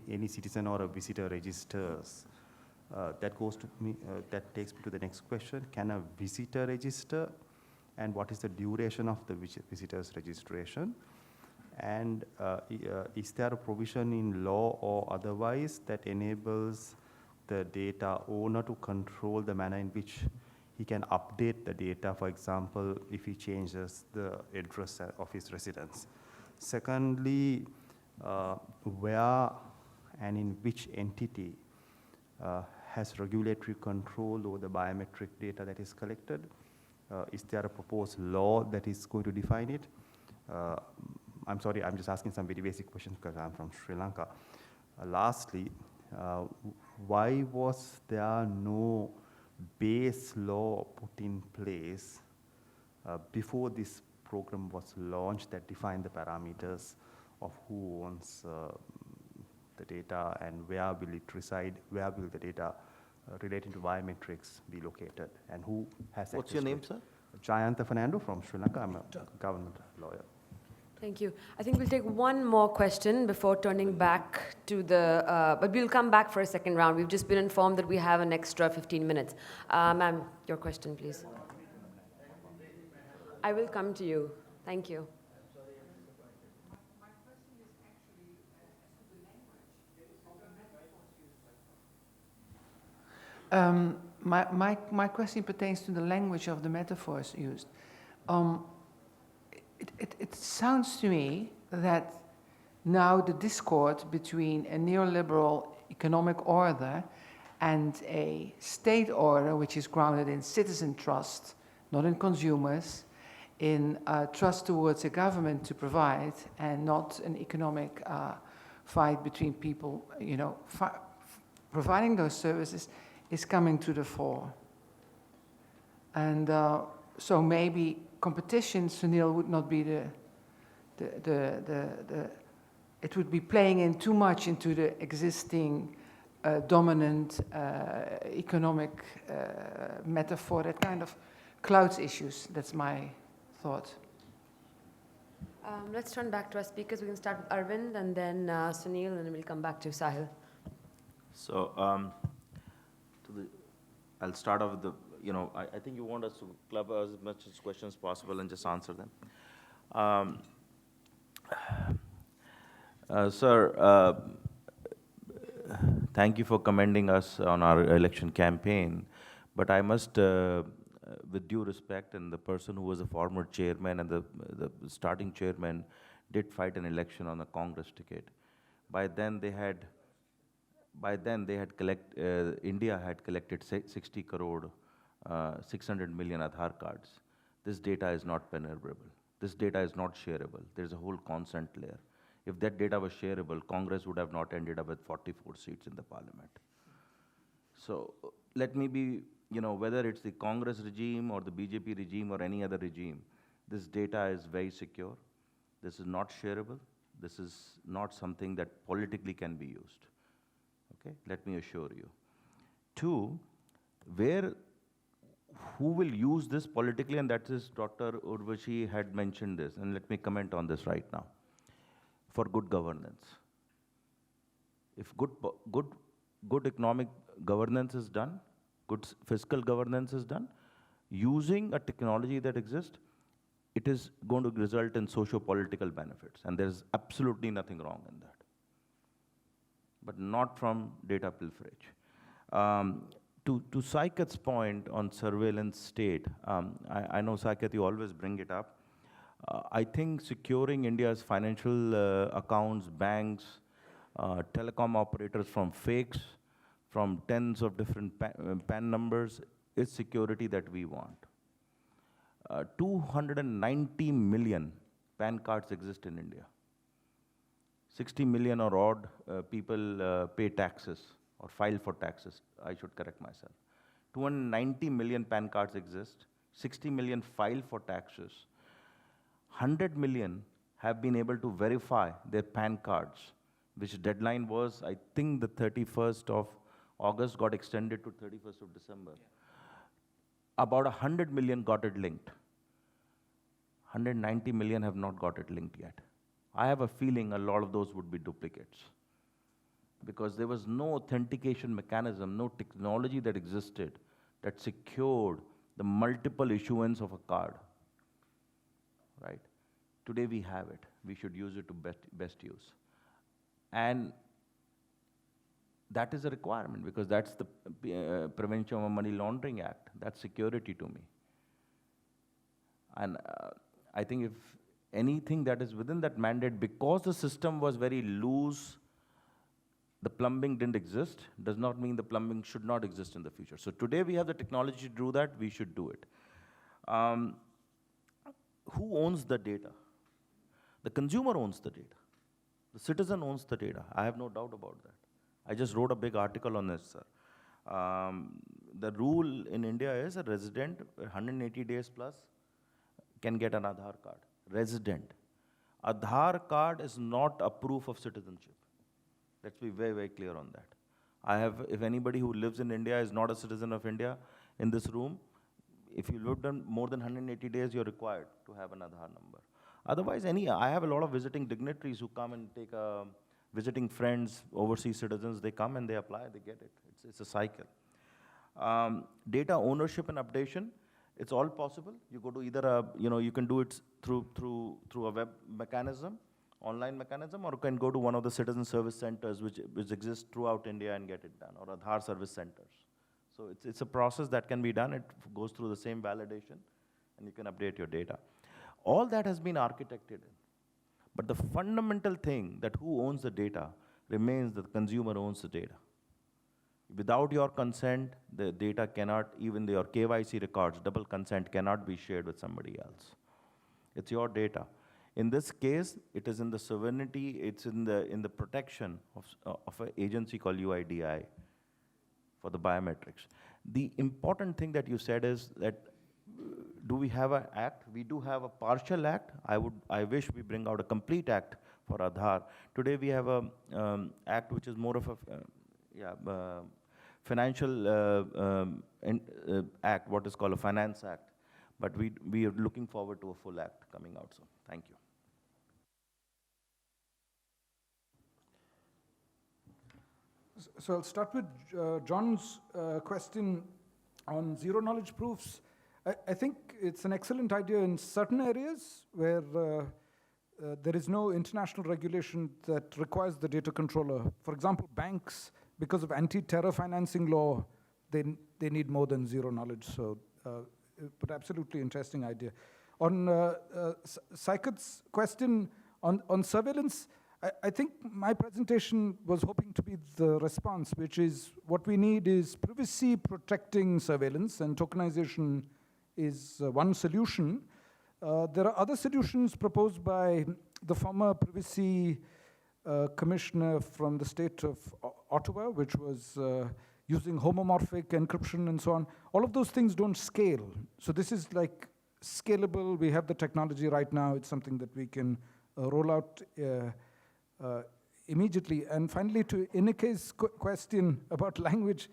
any citizen or a visitor registers? That goes to me. That takes me to the next question. Can a visitor register, and what is the duration of the visitor's registration? And is there a provision in law or otherwise that enables the data owner to control the manner in which he can update the data, for example, if he changes the address of his residence? Secondly, where and in which entity has regulatory control over the biometric data that is collected? Is there a proposed law that is going to define it? I'm sorry, I'm just asking some very basic questions because I'm from Sri Lanka. Lastly, why was there no base law put in place before this program was launched that defined the parameters of who owns the data and where will it reside, where will the data relating to biometrics be located, and who has access? What's your name, to it? sir? Janata Fernando from Sri Lanka. I'm a government lawyer. Thank you. I think we'll take one more question before turning back to the, but we'll come back for a second round. We've just been informed that we have an extra 15 minutes. Ma'am, your question, please. I will come to you. Thank you. My question pertains to the language of the metaphors used. It sounds to me that now the discord between a neoliberal economic order and a state order which is grounded in citizen trust, not in consumers, in trust towards a government to provide, and not an economic fight between people, providing those services, is coming to the fore. And so maybe competition, Sunil, would not be it would be playing in too much into the existing dominant economic metaphor that kind of clouds issues. That's my thought. Let's turn back to our speakers. We can start with Arvind and then Sunil, and then we'll come back to Sahil. So, I'll start off with the, I think you want us to club as much as questions possible and just answer them. Sir, thank you for commending us on our election campaign, but I must, with due respect, and the person who was a former chairman and the starting chairman did fight an election on a Congress ticket. By then they had India had collected 60 crore, 600 million Aadhaar cards. This data is not penetrable. This data is not shareable. There's a whole consent layer. If that data was shareable, Congress would have not ended up with 44 seats in the parliament. So let me be, whether it's the Congress regime or the BJP regime or any other regime, this data is very secure. This is not shareable. This is not something that politically can be used. Okay, let me assure you. 2, who will use this politically, and that is Dr. Urvashi had mentioned this, and let me comment on this right now. For good governance. If good economic governance is done, good fiscal governance is done, using a technology that exists, it is going to result in socio-political benefits, and there's absolutely nothing wrong in that. But not from data pilferage. To Saikat's point on surveillance state, I know, Saikat, you always bring it up. I think securing India's financial accounts, banks, telecom operators from fakes, from tens of different PAN numbers is security that we want. 290 million PAN cards exist in India. 60 million or odd people pay taxes or file for taxes. I should correct myself. 290 million PAN cards exist. 60 million file for taxes. 100 million have been able to verify their PAN cards, which deadline was, I think, the 31st of August, got extended to 31st of December. Yeah. About 100 million got it linked. 190 million have not got it linked yet. I have a feeling a lot of those would be duplicates, because there was no authentication mechanism, no technology that existed that secured the multiple issuance of a card, right? Today we have it. We should use it to best use. And that is a requirement, because that's the Prevention of Money Laundering Act. That's security to me. And I think if anything that is within that mandate, because the system was very loose, the plumbing didn't exist, does not mean the plumbing should not exist in the future. So today we have the technology to do that, we should do it. Who owns the data? The consumer owns the data. The citizen owns the data. I have no doubt about that. I just wrote a big article on this, sir. The rule in India is a resident, 180 days plus, can get an Aadhaar card. Resident. Aadhaar card is not a proof of citizenship. Let's be very, very clear on that. I have, if anybody who lives in India is not a citizen of India in this room, if you lived on more than 180 days, you're required to have an Aadhaar number. Otherwise, I have a lot of visiting dignitaries who come and take visiting friends, overseas citizens, they come and they apply, they get it. It's a cycle. Data ownership and updation, it's all possible. You go to either you can do it through a web mechanism, online mechanism, or you can go to one of the citizen service centers which exist throughout India and get it done, or Aadhaar service centers. So it's a process that can be done. It goes through the same validation, and you can update your data. All that has been architected in. But the fundamental thing that who owns the data remains that the consumer owns the data. Without your consent, the data cannot, even your KYC records, double consent cannot be shared with somebody else. It's your data. In this case, it is in the sovereignty, it's in the protection of an agency called UIDAI for the biometrics. The important thing that you said is that, do we have an act? We do have a partial act. I wish we bring out a complete act for Aadhaar. Today we have a act which is more of a financial act, what is called a finance act. But we are looking forward to a full act coming out soon. Thank you. So I'll start with John's question on zero knowledge proofs. I think it's an excellent idea in certain areas where there is no international regulation that requires the data controller. For example, banks, because of anti-terror financing law, they need more than zero knowledge. So, but absolutely interesting idea. On Saikat's question on surveillance, I think my presentation was hoping to be the response, which is what we need is privacy protecting surveillance, and tokenization is one solution. There are other solutions proposed by the former privacy commissioner from the state of Ottawa, which was using homomorphic encryption and so on. All of those things don't scale. So this is like scalable. We have the technology right now. It's something that we can roll out immediately. And finally, to Inike's question about language,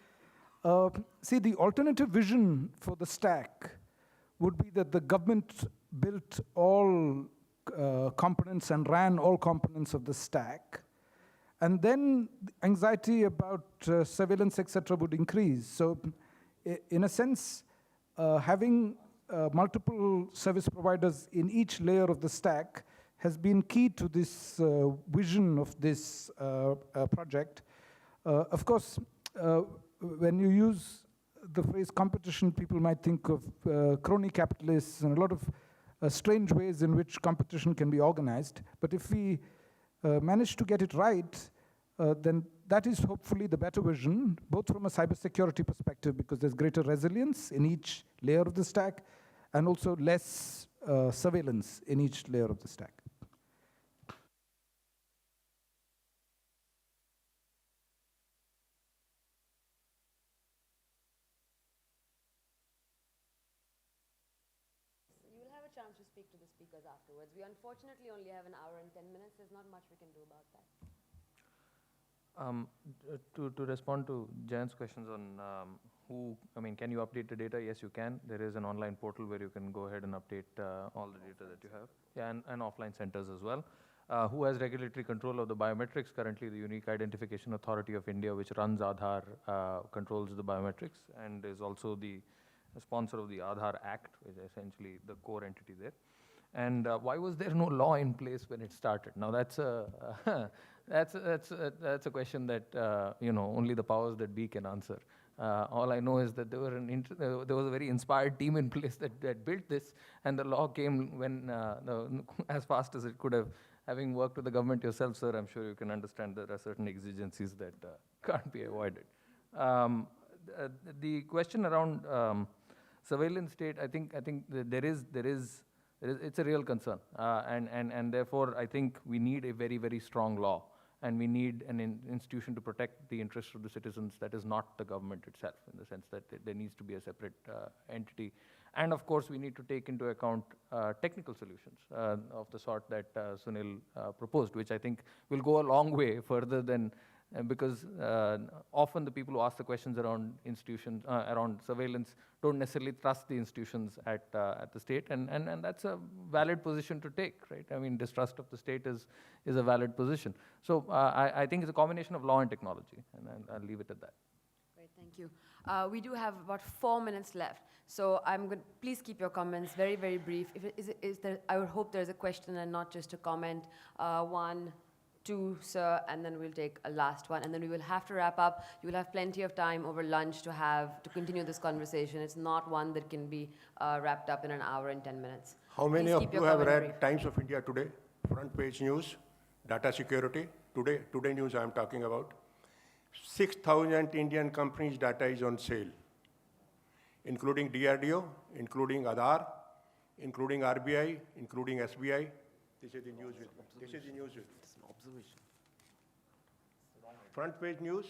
see, the alternative vision for the stack would be that the government built all components and ran all components of the stack. And then anxiety about surveillance, etc., would increase. So in a sense, having multiple service providers in each layer of the stack has been key to this vision of this project. Of course, when you use the phrase competition, people might think of crony capitalists and a lot of strange ways in which competition can be organized. But if we manage to get it right, then that is hopefully the better vision, both from a cybersecurity perspective, because there's greater resilience in each layer of the stack, and also less surveillance in each layer of the stack. You will have a chance to speak to the speakers afterwards. We unfortunately only have an hour and 10 minutes. There's not much we can do about that. To respond to Jan's questions on can you update the data? Yes, you can. There is an online portal where you can go ahead and update all the data that you have. Yeah, and offline centers as well. Who has regulatory control of the biometrics? Currently, the Unique Identification Authority of India, which runs Aadhaar, controls the biometrics and is also the sponsor of the Aadhaar Act, which is essentially the core entity there. And why was there no law in place when it started? Now that's a that's a question that only the powers that be can answer. All I know is that there was a very inspired team in place that built this, and the law came when as fast as it could have. Having worked with the government yourself, sir, I'm sure you can understand there are certain exigencies that can't be avoided. The question around surveillance state, I think there is it's a real concern, and therefore I think we need a very, very strong law, and we need an institution to protect the interests of the citizens that is not the government itself, in the sense that there needs to be a separate entity. And of course, we need to take into account technical solutions of the sort that Sunil proposed, which I think will go a long way further than because often the people who ask the questions around institutions, around surveillance, don't necessarily trust the institutions at the state, and that's a valid position to take, right? I mean, distrust of the state is a valid position. So I think it's a combination of law and technology, and I'll leave it at that. Great, thank you. We do have about 4 minutes left, so I'm going to please keep your comments very, very brief. I would hope there's a question and not just a comment. 1, 2, sir, and then we'll take a last one, and then we will have to wrap up. You will have plenty of time over lunch to continue this conversation. It's not one that can be wrapped up in an hour and 10 minutes. How many Please of keep you your have comment read brief. Times of India today? Front page news, data security. Today news I'm talking about. 6,000 Indian companies' data is on sale, including DRDO, including Aadhaar, including RBI, including SBI. This is the news. This is the news. It's an observation. Front page news.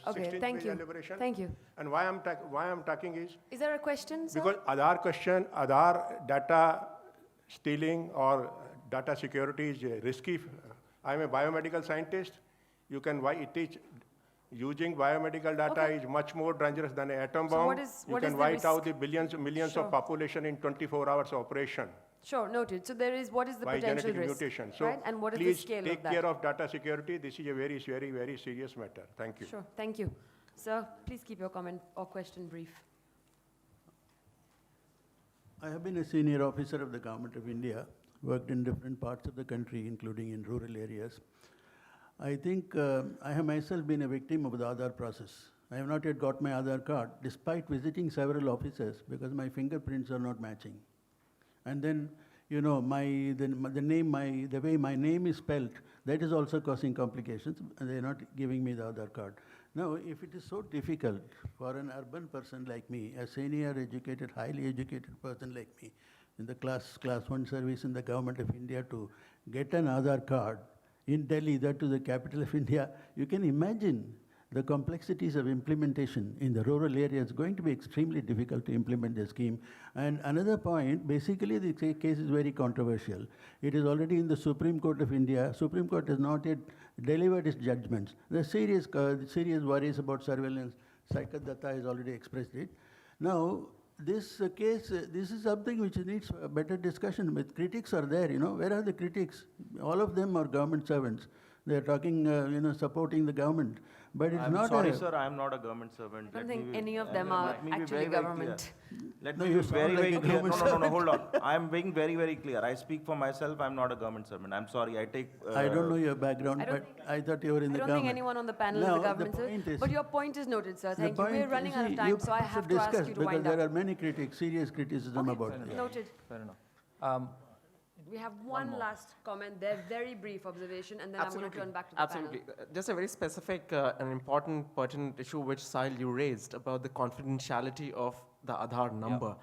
Okay, 16th thank page you. Liberation. Thank you. And why I'm talking is Is there a question, sir? because Aadhaar data stealing or data security is risky. I'm a biomedical scientist. You can teach using biomedical data is much more dangerous than an atom bomb. You can wipe out the millions of population in 24 hours operation. Sure, noted. So what is the by potential genetic risk? mutation. So right? And what is the please scale of take that? care of data security. This is a very, very, very serious matter. Thank you. Sure, thank you. Sir, please keep your comment or question brief. I have been a senior officer of the Government of India, worked in different parts of the country, including in rural areas. I think I have myself been a victim of the Aadhaar process. I have not yet got my Aadhaar card, despite visiting several offices, because my fingerprints are not matching. And then, the way my name is spelled, that is also causing complications, and they're not giving me the Aadhaar card. Now, if it is so difficult for an urban person like me, a senior educated, highly educated person like me, in the class 1 service in the Government of India to get an Aadhaar card in Delhi, that to the capital of India, you can imagine the complexities of implementation in the rural areas. It's going to be extremely difficult to implement the scheme. And another point, basically the case is very controversial. It is already in the Supreme Court of India. Supreme Court has not yet delivered its judgments. There are serious worries about surveillance. Saikat Datta has already expressed it. Now, this case, this is something which needs a better discussion. But critics are there, Where are the critics? All of them are government servants. They're talking, supporting the government. But it's not sorry, sir, I'm not a government servant. I don't think any of them are actually government. Let me be very, very clear. No, hold on. I'm being very, very clear. I speak for myself. I'm not a government servant. I'm sorry. I don't know your background, but I thought you were in the government. I don't think anyone on the panel is a government servant. But your point is noted, sir. Thank you. We're running out of time, so I have to ask you to wind up. There are many critics, serious criticism about it. Noted. Fair enough. We have one last comment there, very brief observation, and then I'm going to turn back to the Absolutely. panel. Just a very specific and important, pertinent issue which Sahil you raised about the confidentiality of the Aadhaar number.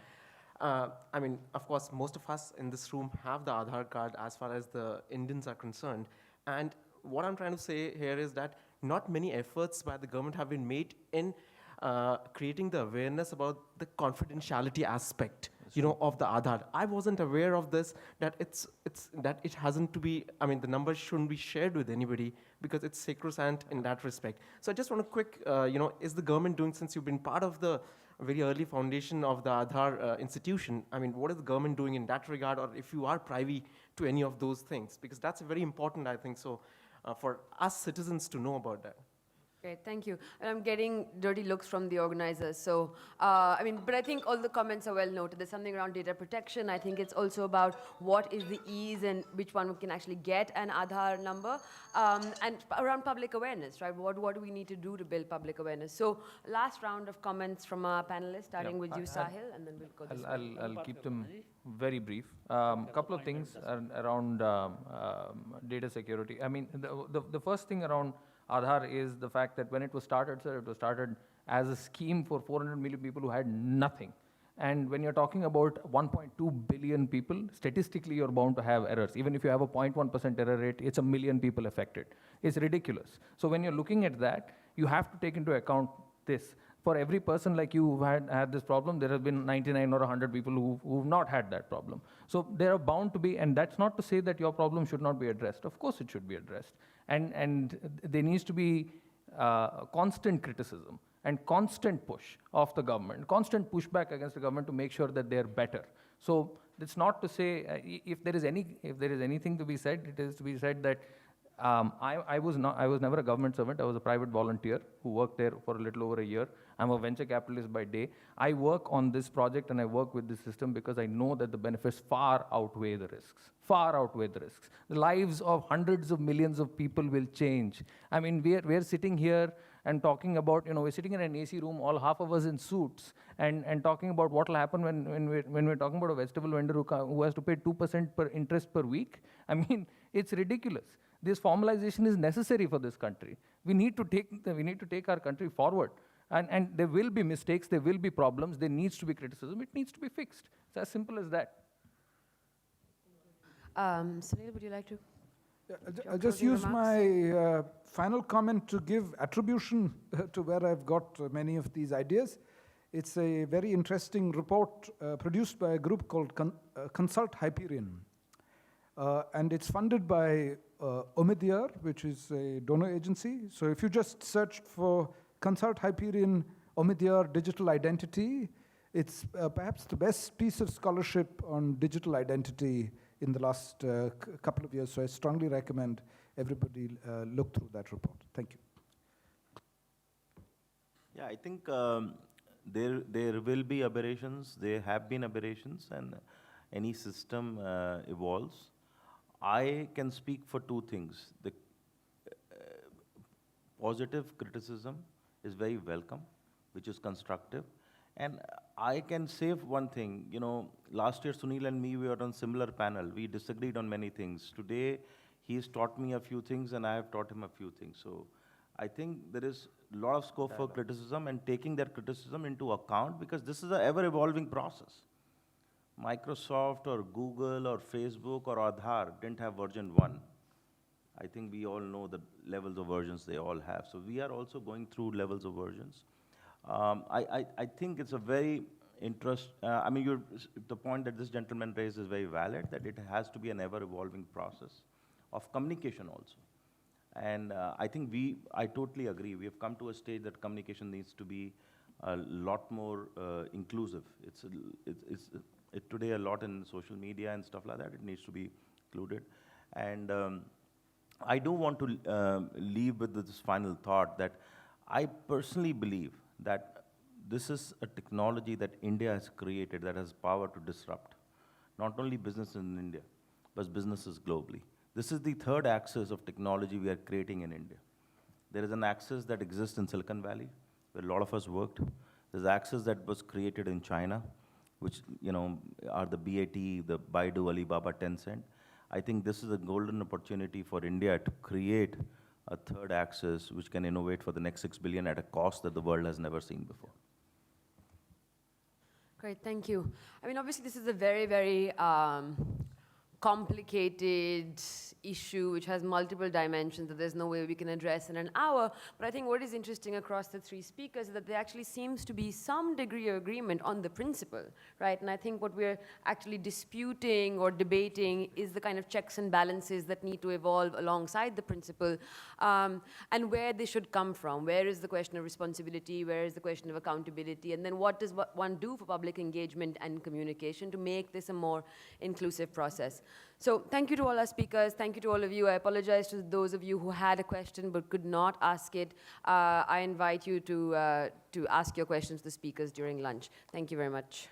I mean, of course, most of us in this room have the Aadhaar card as far as the Indians are concerned. And what I'm trying to say here is that not many efforts by the government have been made in creating the awareness about the confidentiality aspect, of the Aadhaar. I wasn't aware of this, that that it hasn't to be, I mean, the numbers shouldn't be shared with anybody because it's sacrosanct in that respect. So I just want to quick, is the government doing, since you've been part of the very early foundation of the Aadhaar institution, I mean, what is the government doing in that regard, or if you are privy to any of those things? Because that's very important, I think, so for us citizens to know about that. Great, thank you. And I'm getting dirty looks from the organizers. So, but I think all the comments are well noted. There's something around data protection. I think it's also about what is the ease and which one can actually get an Aadhaar number, and around public awareness, right? What do we need to do to build public awareness? So, last round of comments from our panelists, starting with you, Sahil, and then we'll go this way. I'll keep them very brief. Couple of things around data security. I mean, the first thing around Aadhaar is the fact that when it was started, sir, it was started as a scheme for 400 million people who had nothing. And when you're talking about 1.2 billion people, statistically you're bound to have errors. Even if you have a 0.1% error rate, it's a million people affected. It's ridiculous. So when you're looking at that, you have to take into account this. For every person like you who had this problem, there have been 99 or 100 people who've not had that problem. So there are bound to be, and that's not to say that your problem should not be addressed. Of course it should be addressed. And there needs to be constant criticism and constant push of the government, constant pushback against the government to make sure that they're better. So it's not to say, if there is anything to be said, it is to be said that I was never a government servant. I was a private volunteer who worked there for a little over a year. I'm a venture capitalist by day. I work on this project and I work with this system because I know that the benefits far outweigh the risks. Far outweigh the risks. The lives of hundreds of millions of people will change. I mean, we're sitting here and talking about, we're sitting in an AC room, all half of us in suits, and talking about what will happen when we're talking about a vegetable vendor who has to pay 2% per interest per week. I mean, it's ridiculous. This formalization is necessary for this country. We need to take our country forward. And there will be mistakes, there will be problems, there needs to be criticism, it needs to be fixed. It's as simple as that. Sunil, would you like to? I'll just use my final comment to give attribution to where I've got many of these ideas. It's a very interesting report produced by a group called Consult Hyperion. And it's funded by Omidyar, which is a donor agency. So if you just search for Consult Hyperion Omidyar Digital Identity, it's perhaps the best piece of scholarship on digital identity in the last couple of years. So I strongly recommend everybody look through that report. Thank you. Yeah, I think there will be aberrations. There have been aberrations, and any system evolves. I can speak for two things. The positive criticism is very welcome, which is constructive. And I can say one thing, last year Sunil and me, we were on similar panel. We disagreed on many things. Today, he's taught me a few things and I have taught him a few things. So I think there is a lot of scope for criticism and taking that criticism into account, because this is an ever-evolving process. Microsoft or Google or Facebook or Aadhaar didn't have version 1. I think we all know the levels of versions they all have. So we are also going through levels of versions. I think it's a very the point that this gentleman raised is very valid, that it has to be an ever-evolving process of communication also. And I think I totally agree. We have come to a stage that communication needs to be a lot more inclusive. It's today a lot in social media and stuff like that. It needs to be included. And I do want to leave with this final thought that I personally believe that this is a technology that India has created that has power to disrupt not only business in India, but businesses globally. This is the third axis of technology we are creating in India. There is an axis that exists in Silicon Valley, where a lot of us worked. There's an axis that was created in China, which are the BAT, the Baidu, Alibaba, Tencent. I think this is a golden opportunity for India to create a third axis which can innovate for the next 6 billion at a cost that the world has never seen before. Great, thank you. I mean, obviously, this is a very, very complicated issue which has multiple dimensions that there's no way we can address in an hour. But I think what is interesting across the three speakers is that there actually seems to be some degree of agreement on the principle, right? And I think what we're actually disputing or debating is the kind of checks and balances that need to evolve alongside the principle, and where they should come from. Where is the question of responsibility? Where is the question of accountability? And then what does one do for public engagement and communication to make this a more inclusive process? So thank you to all our speakers. Thank you to all of you. I apologize to those of you who had a question but could not ask it. I invite you to ask your questions to the speakers during lunch. Thank you very much.